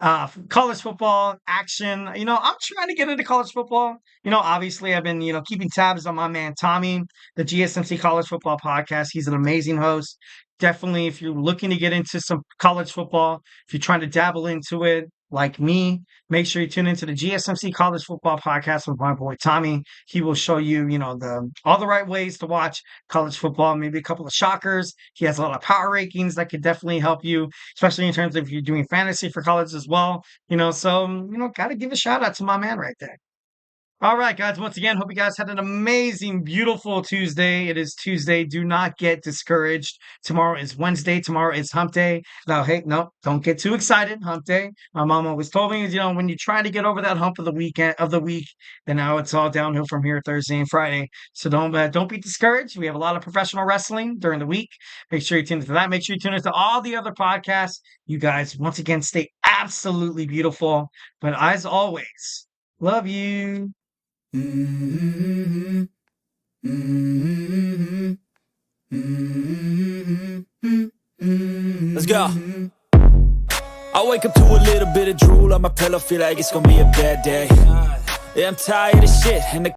college football action. I'm trying to get into college football. Obviously I've been, keeping tabs on my man Tommy, the GSMC College Football Podcast. He's an amazing host. Definitely, if you're looking to get into some college football, if you're trying to dabble into it like me, make sure you tune into the GSMC College Football Podcast with my boy Tommy. He will show you, all the right ways to watch college football, maybe a couple of shockers. He has a lot of power rankings that could definitely help you, especially in terms of if you're doing fantasy for college as well. Got to give a shout out to my man right there. All right, guys. Once again, hope you guys had an amazing, beautiful Tuesday. It is Tuesday. Do not get discouraged. Tomorrow is Wednesday. Tomorrow is Hump Day. Now, hey, no, don't get too excited. Hump Day. My mom always told me, when you try to get over that hump of the week, then now it's all downhill from here Thursday and Friday. So don't be discouraged. We have a lot of professional wrestling during the week. Make sure you tune into that. Make sure you tune into all the other podcasts. You guys, once again, stay absolutely beautiful. But as always, love you. Let's go. I wake up to a little bit of drool on my pillow, feel like it's gonna be a bad day. Yeah, I'm tired of shit and the